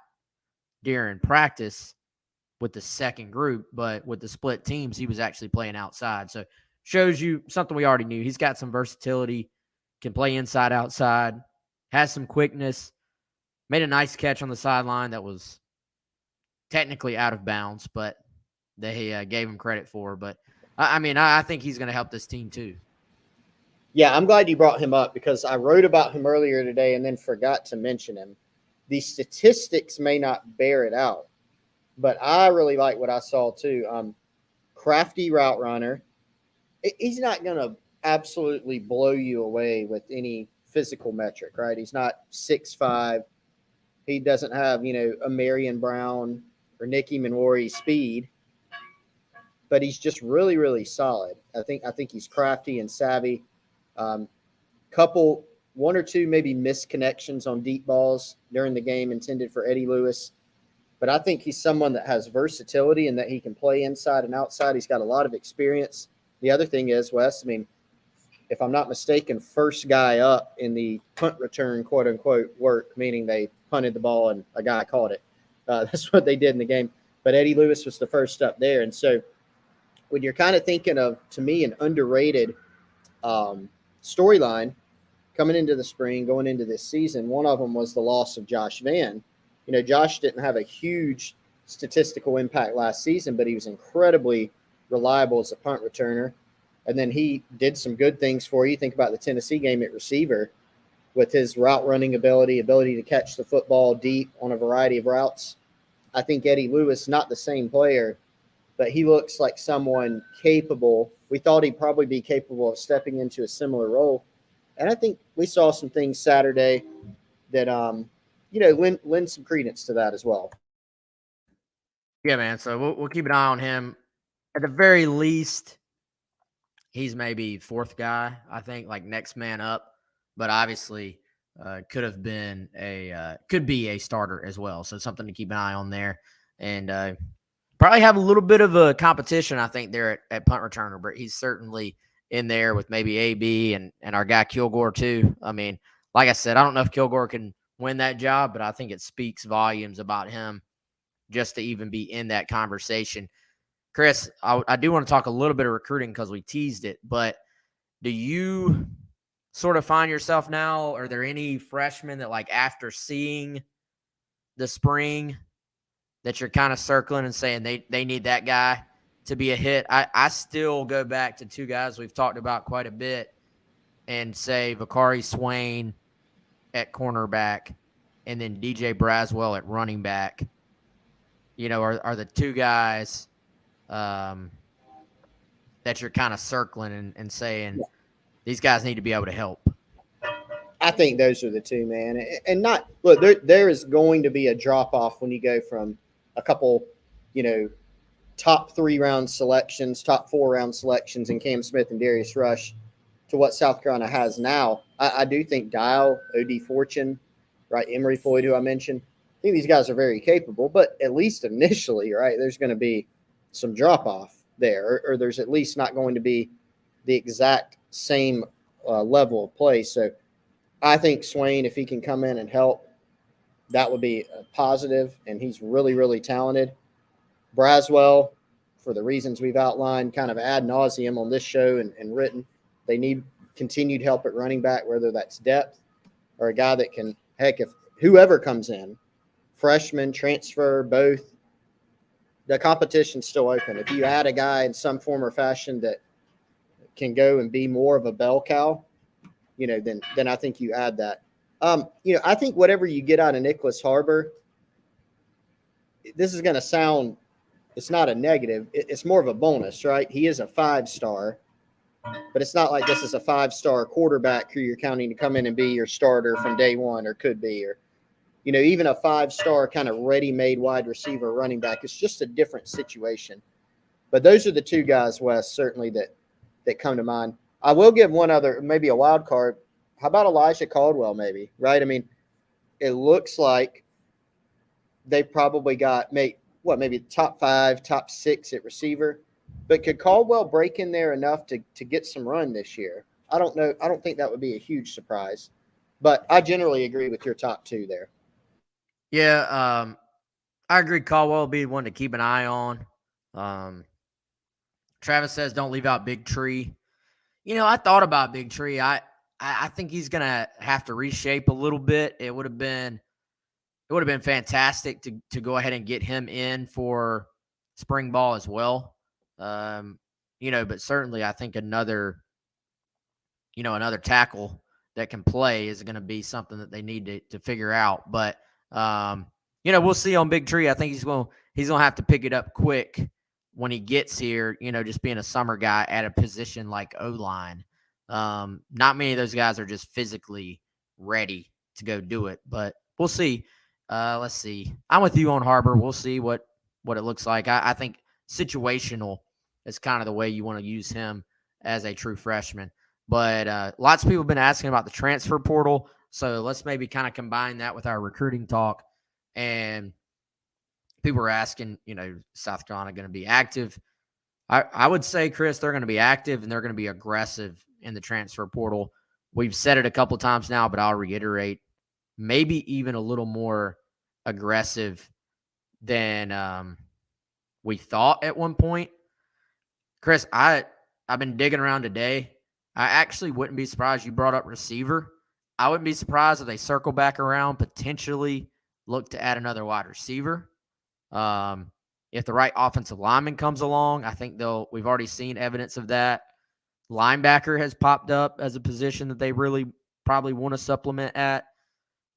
during practice with the second group, but with the split teams, he was actually playing outside. So shows you something we already knew. He's got some versatility, can play inside, outside, has some quickness, made a nice catch on the sideline that was technically out of bounds, but they gave him credit for. But I mean, I think he's going to help this team too. Yeah, I'm glad you brought him up because I wrote about him earlier today and then forgot to mention him. The statistics may not bear it out, but I really like what I saw too. Crafty route runner. He's not going to absolutely blow you away with any physical metric, right? He's not 6'5". He doesn't have, a Marion Brown or Nicky Minori speed, but he's just really, really solid. I think he's crafty and savvy. One or two maybe missed connections on deep balls during the game intended for Eddie Lewis. But I think he's someone that has versatility and that he can play inside and outside. He's got a lot of experience. The other thing is, Wes, I mean, if I'm not mistaken, first guy up in the punt return, quote unquote, work, meaning they punted the ball and a guy caught it. That's what they did in the game. But Eddie Lewis was the first up there. And so when you're kind of thinking of, to me, an underrated storyline coming into the spring, going into this season, one of them was the loss of Josh Vann. Josh didn't have a huge statistical impact last season, but he was incredibly reliable as a punt returner. And then he did some good things for you. Think about the Tennessee game at receiver with his route running ability to catch the football deep on a variety of routes. I think Eddie Lewis, not the same player, but he looks like someone capable. We thought he'd probably be capable of stepping into a similar role. And I think we saw some things Saturday that, lend some credence to that as well. Yeah, man. So we'll keep an eye on him. At the very least, he's maybe fourth guy, I think, like next man up. But obviously, could be a starter as well. So something to keep an eye on there. And probably have a little bit of a competition, I think, there at punt returner. But he's certainly in there with maybe AB and our guy Kilgore too. I mean, like I said, I don't know if Kilgore can win that job, but I think it speaks volumes about him just to even be in that conversation. Chris, I do want to talk a little bit of recruiting because we teased it, but do you sort of find yourself now, are there any freshmen that, like, after seeing the spring that you're kind of circling and saying they need that guy to be a hit? I still go back to two guys we've talked about quite a bit and say Vakari Swain at cornerback and then DJ Braswell at running back, are the two guys that you're kind of circling and saying these guys need to be able to help. I think those are the two, man. And not look, there is going to be a drop off when you go from a couple, top 3 round selections, top 4 round selections in Cam Smith and Darius Rush to what South Carolina has now. I do think Dial, OD Fortune, right, Emory Floyd, who I mentioned, think these guys are very capable, but at least initially, right, there's going to be some drop off there, or there's at least not going to be the exact same level of play. So I think Swain, if he can come in and help, that would be a positive, and he's really, really talented. Braswell, for the reasons we've outlined kind of ad nauseum on this show and written, they need continued help at running back, whether that's depth or a guy that can, heck, if whoever comes in, freshman, transfer, both, the competition's still open. If you add a guy in some form or fashion that can go and be more of a bell cow, then I think you add that. I think whatever you get out of Nicholas Harbor, this is going to sound, it's not a negative. It's more of a bonus, right? He is a 5-star, but it's not like this is a 5-star quarterback who you're counting to come in and be your starter from day one, or could be, or, even a 5-star kind of ready-made wide receiver running back. It's just a different situation. But those are the two guys, Wes, certainly that come to mind. I will give one other, maybe a wild card. How about Elijah Caldwell, maybe, right? I mean, it looks like they've probably got maybe top 5, top 6 at receiver. But could Caldwell break in there enough to get some run this year? I don't know. I don't think that would be a huge surprise. But I generally agree with your top 2 there. Yeah, I agree. Caldwell will be one to keep an eye on. Travis says don't leave out Big Tree. I thought about Big Tree. I think he's gonna have to reshape a little bit. It would have been fantastic to go ahead and get him in for spring ball as well. But certainly I think another tackle that can play is going to be something that they need to figure out. But we'll see on Big Tree. I think he's going to have to pick it up quick when he gets here. Just being a summer guy at a position like O-line. Not many of those guys are just physically ready to go do it, but we'll see. Let's see. I'm with you on Harbor. We'll see what it looks like. I think situational is kind of the way you want to use him as a true freshman. But lots of people have been asking about the transfer portal, so let's maybe kind of combine that with our recruiting talk. And people are asking, South Carolina going to be active? I would say, Chris, they're going to be active and they're going to be aggressive in the transfer portal. We've said it a couple times now, but I'll reiterate, maybe even a little more aggressive than we thought at one point. Chris, I've been digging around today. I actually wouldn't be surprised you brought up receiver. I wouldn't be surprised if they circle back around, potentially look to add another wide receiver. If the right offensive lineman comes along, I think we've already seen evidence of that. Linebacker has popped up as a position that they really probably want to supplement at.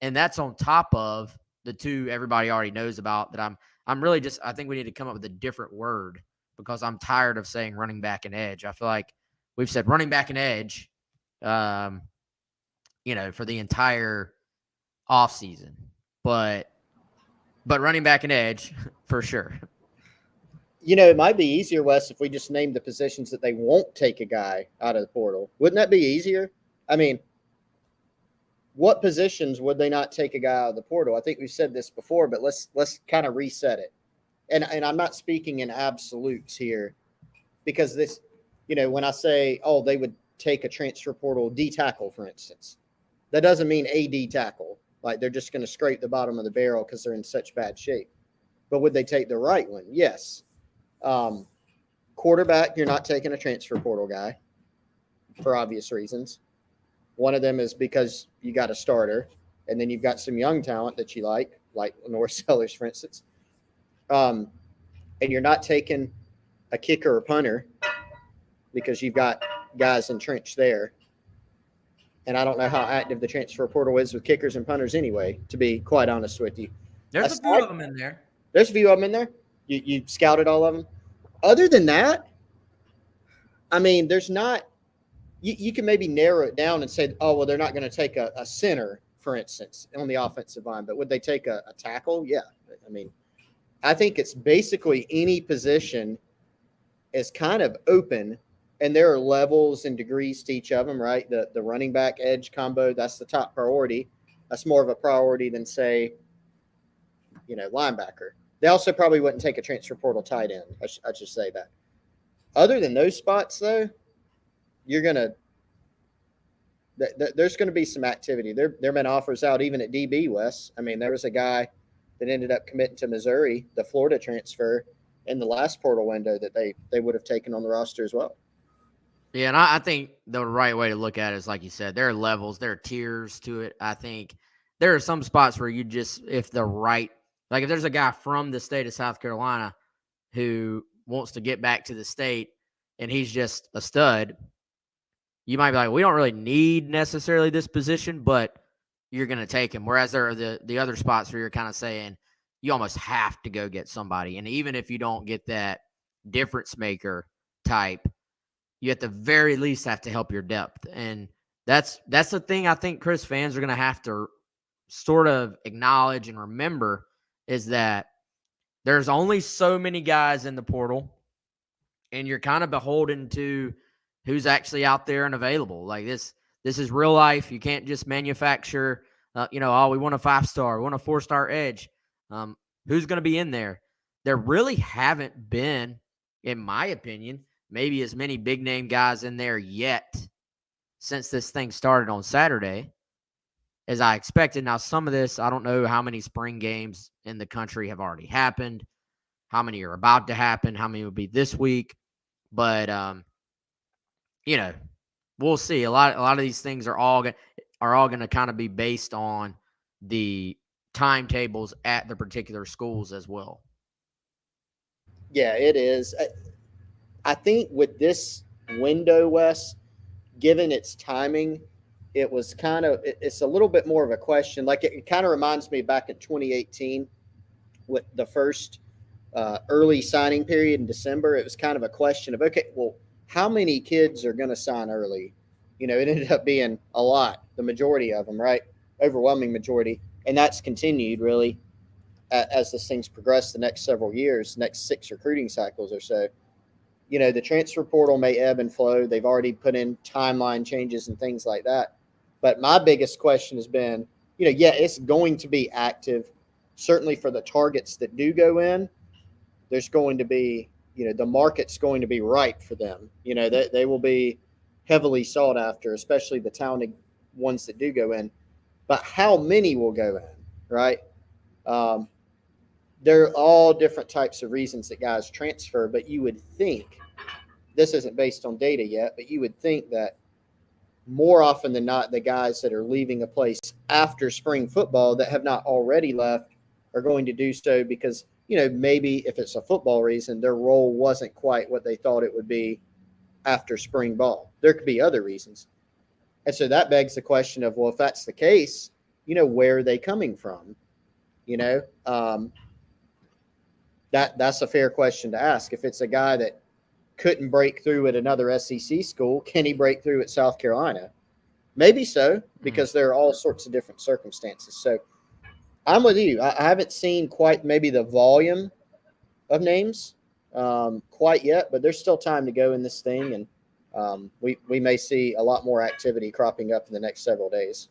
And that's on top of the 2 everybody already knows about that I'm really just, I think we need to come up with a different word because I'm tired of saying running back and edge. I feel like we've said running back and edge, for the entire offseason. But running back and edge for sure. It might be easier, Wes, if we just name the positions that they won't take a guy out of the portal. Wouldn't that be easier? I mean, what positions would they not take a guy out of the portal? I think we've said this before, but let's kind of reset it. And I'm not speaking in absolutes here because this, when I say, they would take a transfer portal D tackle, for instance, that doesn't mean a D tackle. Like they're just going to scrape the bottom of the barrel because they're in such bad shape. But would they take the right one? Yes. Quarterback, you're not taking a transfer portal guy for obvious reasons. One of them is because you got a starter, and then you've got some young talent that you like Lenore Sellers, for instance. And you're not taking a kicker or punter because you've got guys entrenched there. And I don't know how active the transfer portal is with kickers and punters anyway, to be quite honest with you. There's a few of them in there. There's a few of them in there. You scouted all of them. Other than that, I mean, there's not – you can maybe narrow it down and say, they're not going to take a center, for instance, on the offensive line. But would they take a tackle? Yeah. I mean, I think it's basically any position is kind of open, and there are levels and degrees to each of them, right? The running back edge combo, that's the top priority. That's more of a priority than, say, linebacker. They also probably wouldn't take a transfer portal tight end. I should say that. Other than those spots, though, you're gonna there's going to be some activity. There been offers out even at DB West. I mean, there was a guy that ended up committing to Missouri, the Florida transfer, in the last portal window that they would have taken on the roster as well. Yeah, and I think the right way to look at it is, like you said, there are levels, there are tiers to it. I think there are some spots where you just, if the right, like if there's a guy from the state of South Carolina who wants to get back to the state and he's just a stud, you might be like, we don't really need necessarily this position, but you're going to take him. Whereas there are the other spots where you're kind of saying you almost have to go get somebody. And even if you don't get that difference maker type, you at the very least have to help your depth. And that's the thing I think, Chris, fans are going to have to sort of acknowledge and remember is that there's only so many guys in the portal, and you're kind of beholden to who's actually out there and available. Like this is real life. You can't just manufacture, we want a 5-star, we want a 4-star edge. Who's going to be in there? There really haven't been, in my opinion, maybe as many big name guys in there yet since this thing started on Saturday as I expected. Now, some of this, I don't know how many spring games in the country have already happened, how many are about to happen, how many will be this week. But, we'll see. A lot of these things are all going to kind of be based on the timetables at the particular schools as well. Yeah, it is. I think with this window, Wes, given its timing, it's a little bit more of a question. Like it kind of reminds me back in 2018 with the first early signing period in December. It was kind of a question of, okay, well, how many kids are going to sign early? It ended up being a lot, the majority of them, right? Overwhelming majority. And that's continued really as this thing's progressed the next several years, next 6 recruiting cycles or so. The transfer portal may ebb and flow. They've already put in timeline changes and things like that. But my biggest question has been, it's going to be active. Certainly for the targets that do go in, there's going to be, the market's going to be ripe for them. They will be heavily sought after, especially the talented ones that do go in. But how many will go in, right? There are all different types of reasons that guys transfer, but you would think, this isn't based on data yet, but you would think that more often than not, the guys that are leaving a place after spring football that have not already left are going to do so because, maybe if it's a football reason, their role wasn't quite what they thought it would be after spring ball. There could be other reasons. And so that begs the question of, well, if that's the case, where are they coming from? That's a fair question to ask. If it's a guy that couldn't break through at another SEC school, can he break through at South Carolina? Maybe so, because there are all sorts of different circumstances. So I'm with you. I haven't seen quite maybe the volume of names quite yet, but there's still time to go in this thing, and we may see a lot more activity cropping up in the next several days.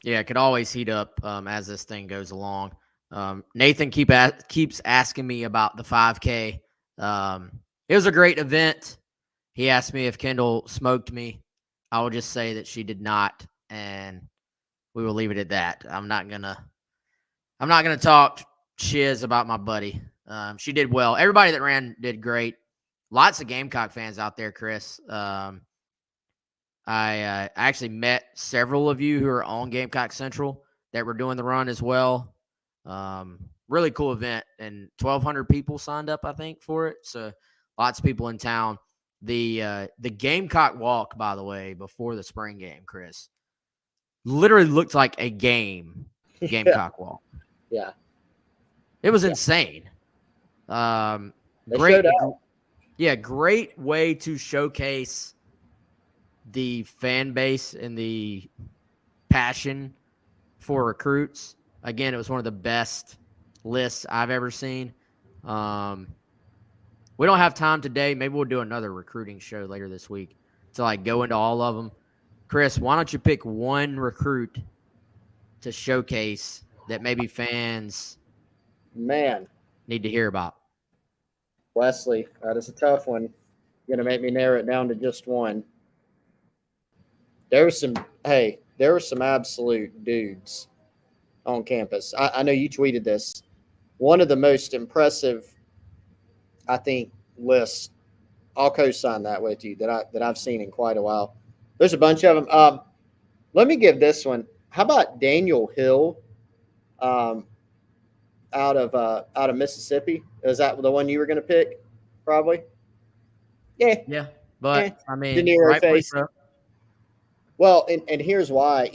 Yeah, it could always heat up as this thing goes along. Nathan keeps asking me about the 5K. It was a great event. He asked me if Kendall smoked me. I will just say that she did not, and we will leave it at that. I'm not gonna talk shiz about my buddy. She did well. Everybody that ran did great. Lots of Gamecock fans out there, Chris. I actually met several of you who are on Gamecock Central that were doing the run as well. Really cool event, and 1,200 people signed up, I think, for it. So lots of people in town. The Gamecock walk, by the way, before the spring game, Chris, literally looked like a Gamecock walk. Yeah. It was insane. Great. Yeah, great way to showcase the fan base and the passion for recruits. Again, it was one of the best lists I've ever seen. We don't have time today. Maybe we'll do another recruiting show later this week to go into all of them. Chris, why don't you pick one recruit to showcase that maybe fans Man, need to hear about? Wesley, that is a tough one. You're going to make me narrow it down to just one. There were some absolute dudes on campus. I know you tweeted this. One of the most impressive, I think, lists. I'll co-sign that with you that I've seen in quite a while. There's a bunch of them. Let me give this one. How about Daniel Hill, um, out of Mississippi? Is that the one you were going to pick? Probably. Yeah. Yeah, Yeah. but I De mean, Niro rightfully face. so. Well, and here's why.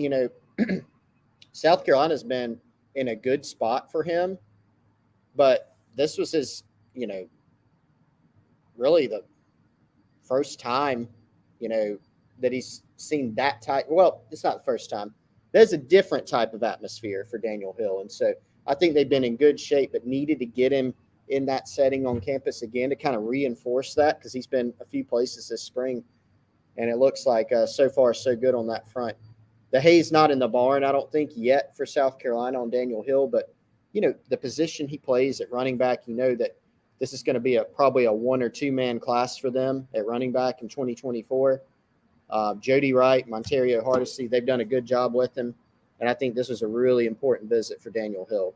South Carolina's been in a good spot for him, but this was his, really the first time, that he's seen that type. Well, it's not the first time. There's a different type of atmosphere for Daniel Hill. And so I think they've been in good shape, but needed to get him in that setting on campus again to kind of reinforce that, because he's been a few places this spring. And it looks like so far so good on that front. The hay's not in the barn, I don't think, yet for South Carolina on Daniel Hill, but the position he plays at running back, that this is going to be probably a 1 or 2 man class for them at running back in 2024. Jody Wright, Montario Hardesty, they've done a good job with him, and I think this was a really important visit for Daniel Hill.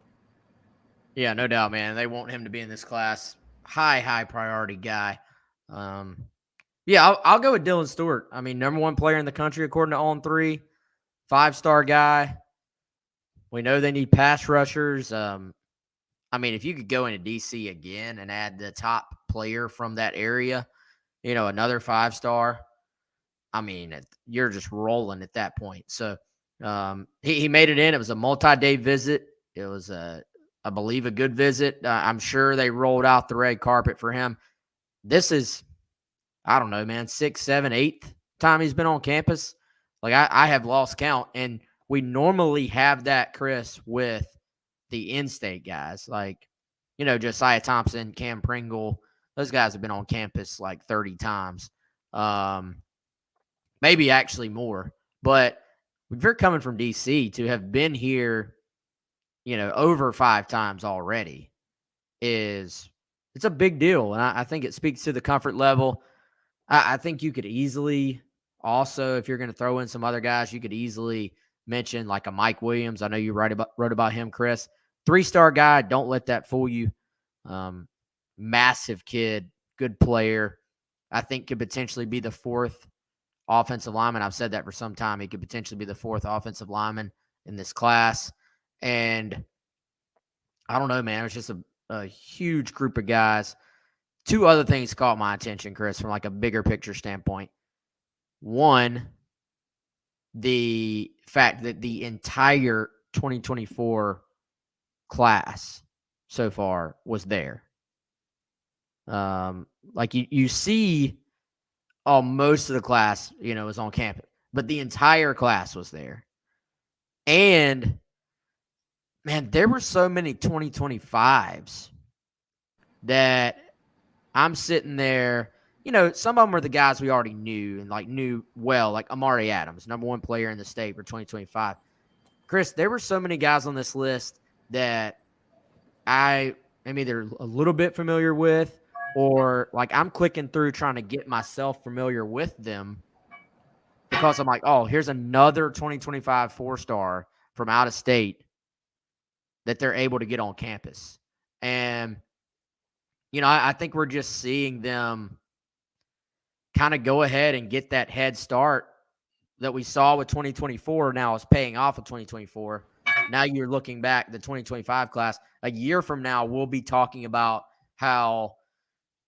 Yeah, no doubt, man. They want him to be in this class. High priority guy. Yeah, I'll go with Dylan Stewart. I mean, number 1 player in the country according to On3, 5-star guy. We know they need pass rushers. I mean, if you could go into DC again and add the top player from that area, another 5-star, I mean, you're just rolling at that point. So he made it in. It was a multi-day visit. It was, I believe, a good visit. I'm sure they rolled out the red carpet for him. This is, I don't know, man, 6th, 7th, 8th time he's been on campus. Like, I have lost count. And we normally have that, Chris, with the in-state guys. Like, Josiah Thompson, Cam Pringle, those guys have been on campus like 30 times. Maybe actually more. But if you're coming from DC to have been here, over 5 times already, it's a big deal. And I think it speaks to the comfort level. I think you could easily also, if you're going to throw in some other guys, you could easily mention like a Mike Williams. I know you wrote about him, Chris. 3-star guy. Don't let that fool you. Massive kid, good player. I think could potentially be the 4th offensive lineman. I've said that for some time. He could potentially be the 4th offensive lineman in this class. And I don't know, man. It was just a huge group of guys. 2 other things caught my attention, Chris, from like a bigger picture standpoint. One, the fact that the entire 2024 class so far was there. Like you see, most of the class, was on campus, but the entire class was there. And man, there were so many 2025s that I'm sitting there. Some of them are the guys we already knew and like knew well, like Amari Adams, number 1 player in the state for 2025. Chris, there were so many guys on this list that I am either a little bit familiar with, or like I'm clicking through trying to get myself familiar with them, because I'm like, oh, here's another 2025 4-star from out of state that they're able to get on campus. And, I think we're just seeing them kind of go ahead and get that head start that we saw with 2024. Now it's paying off with 2024. Now you're looking back, the 2025 class, a year from now, we'll be talking about how,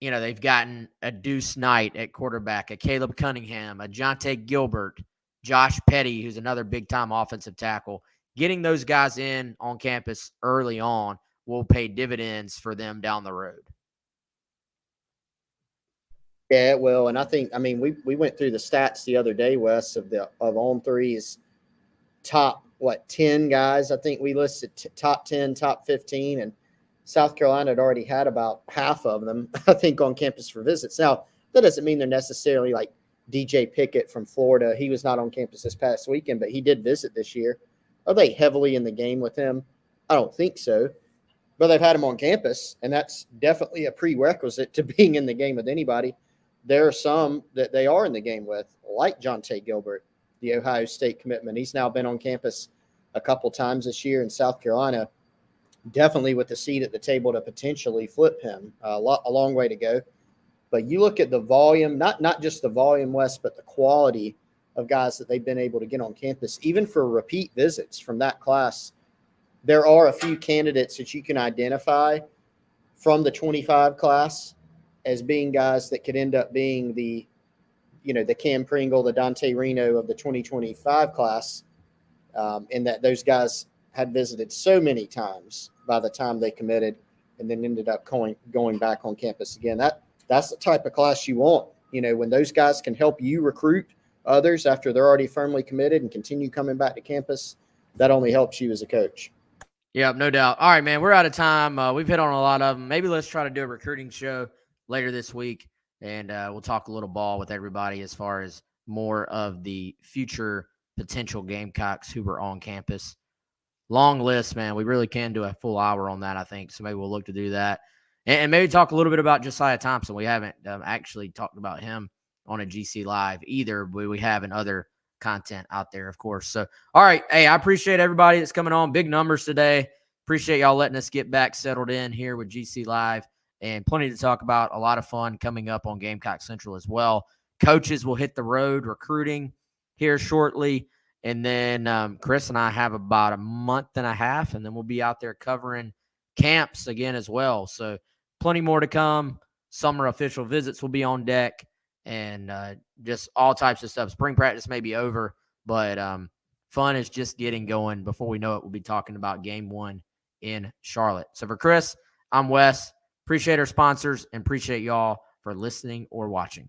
they've gotten a Deuce Knight at quarterback, a Caleb Cunningham, a Jonte Gilbert, Josh Petty, who's another big-time offensive tackle. Getting those guys in on campus early on will pay dividends for them down the road. Yeah, it will. And I think, we went through the stats the other day, Wes, of On3's top 10 guys. I think we listed top 10, top 15, and South Carolina had already had about half of them, I think, on campus for visits. Now, that doesn't mean they're necessarily like DJ Pickett from Florida. He was not on campus this past weekend, but he did visit this year. Are they heavily in the game with him? I don't think so. but they've had them on campus, and that's definitely a prerequisite to being in the game with anybody. There are some that they are in the game with, like Jonte Gilbert, the Ohio State commitment. He's now been on campus a couple times this year in South Carolina, definitely with a seat at the table to potentially flip him. A long way to go. But you look at the volume, not just the volume, Wes, but the quality of guys that they've been able to get on campus, even for repeat visits from that class. There are a few candidates that you can identify from the 25 class as being guys that could end up being the Cam Pringle, the Dante Reno of the 2025 class, in that those guys had visited so many times by the time they committed and then ended up going back on campus again. That's the type of class you want, when those guys can help you recruit others after they're already firmly committed and continue coming back to campus. That only helps you as a coach. Yeah, no doubt. All right, man, we're out of time. We've hit on a lot of them. Maybe let's try to do a recruiting show later this week, and we'll talk a little ball with everybody as far as more of the future potential Gamecocks who were on campus. Long list, man. We really can do a full hour on that, I think. So maybe we'll look to do that. And maybe talk a little bit about Josiah Thompson. We haven't actually talked about him on a GC Live either, but we have in other content out there, of course. So, all right. Hey, I appreciate everybody that's coming on. Big numbers today. Appreciate y'all letting us get back settled in here with GC Live, and plenty to talk about. A lot of fun coming up on Gamecock Central as well. Coaches will hit the road recruiting here shortly. And then Chris and I have about a month and a half, and then we'll be out there covering camps again as well. So plenty more to come. Summer official visits will be on deck, and just all types of stuff. Spring practice may be over, but fun is just getting going. Before we know it, we'll be talking about game 1 in Charlotte. So for Chris, I'm Wes. Appreciate our sponsors and appreciate y'all for listening or watching.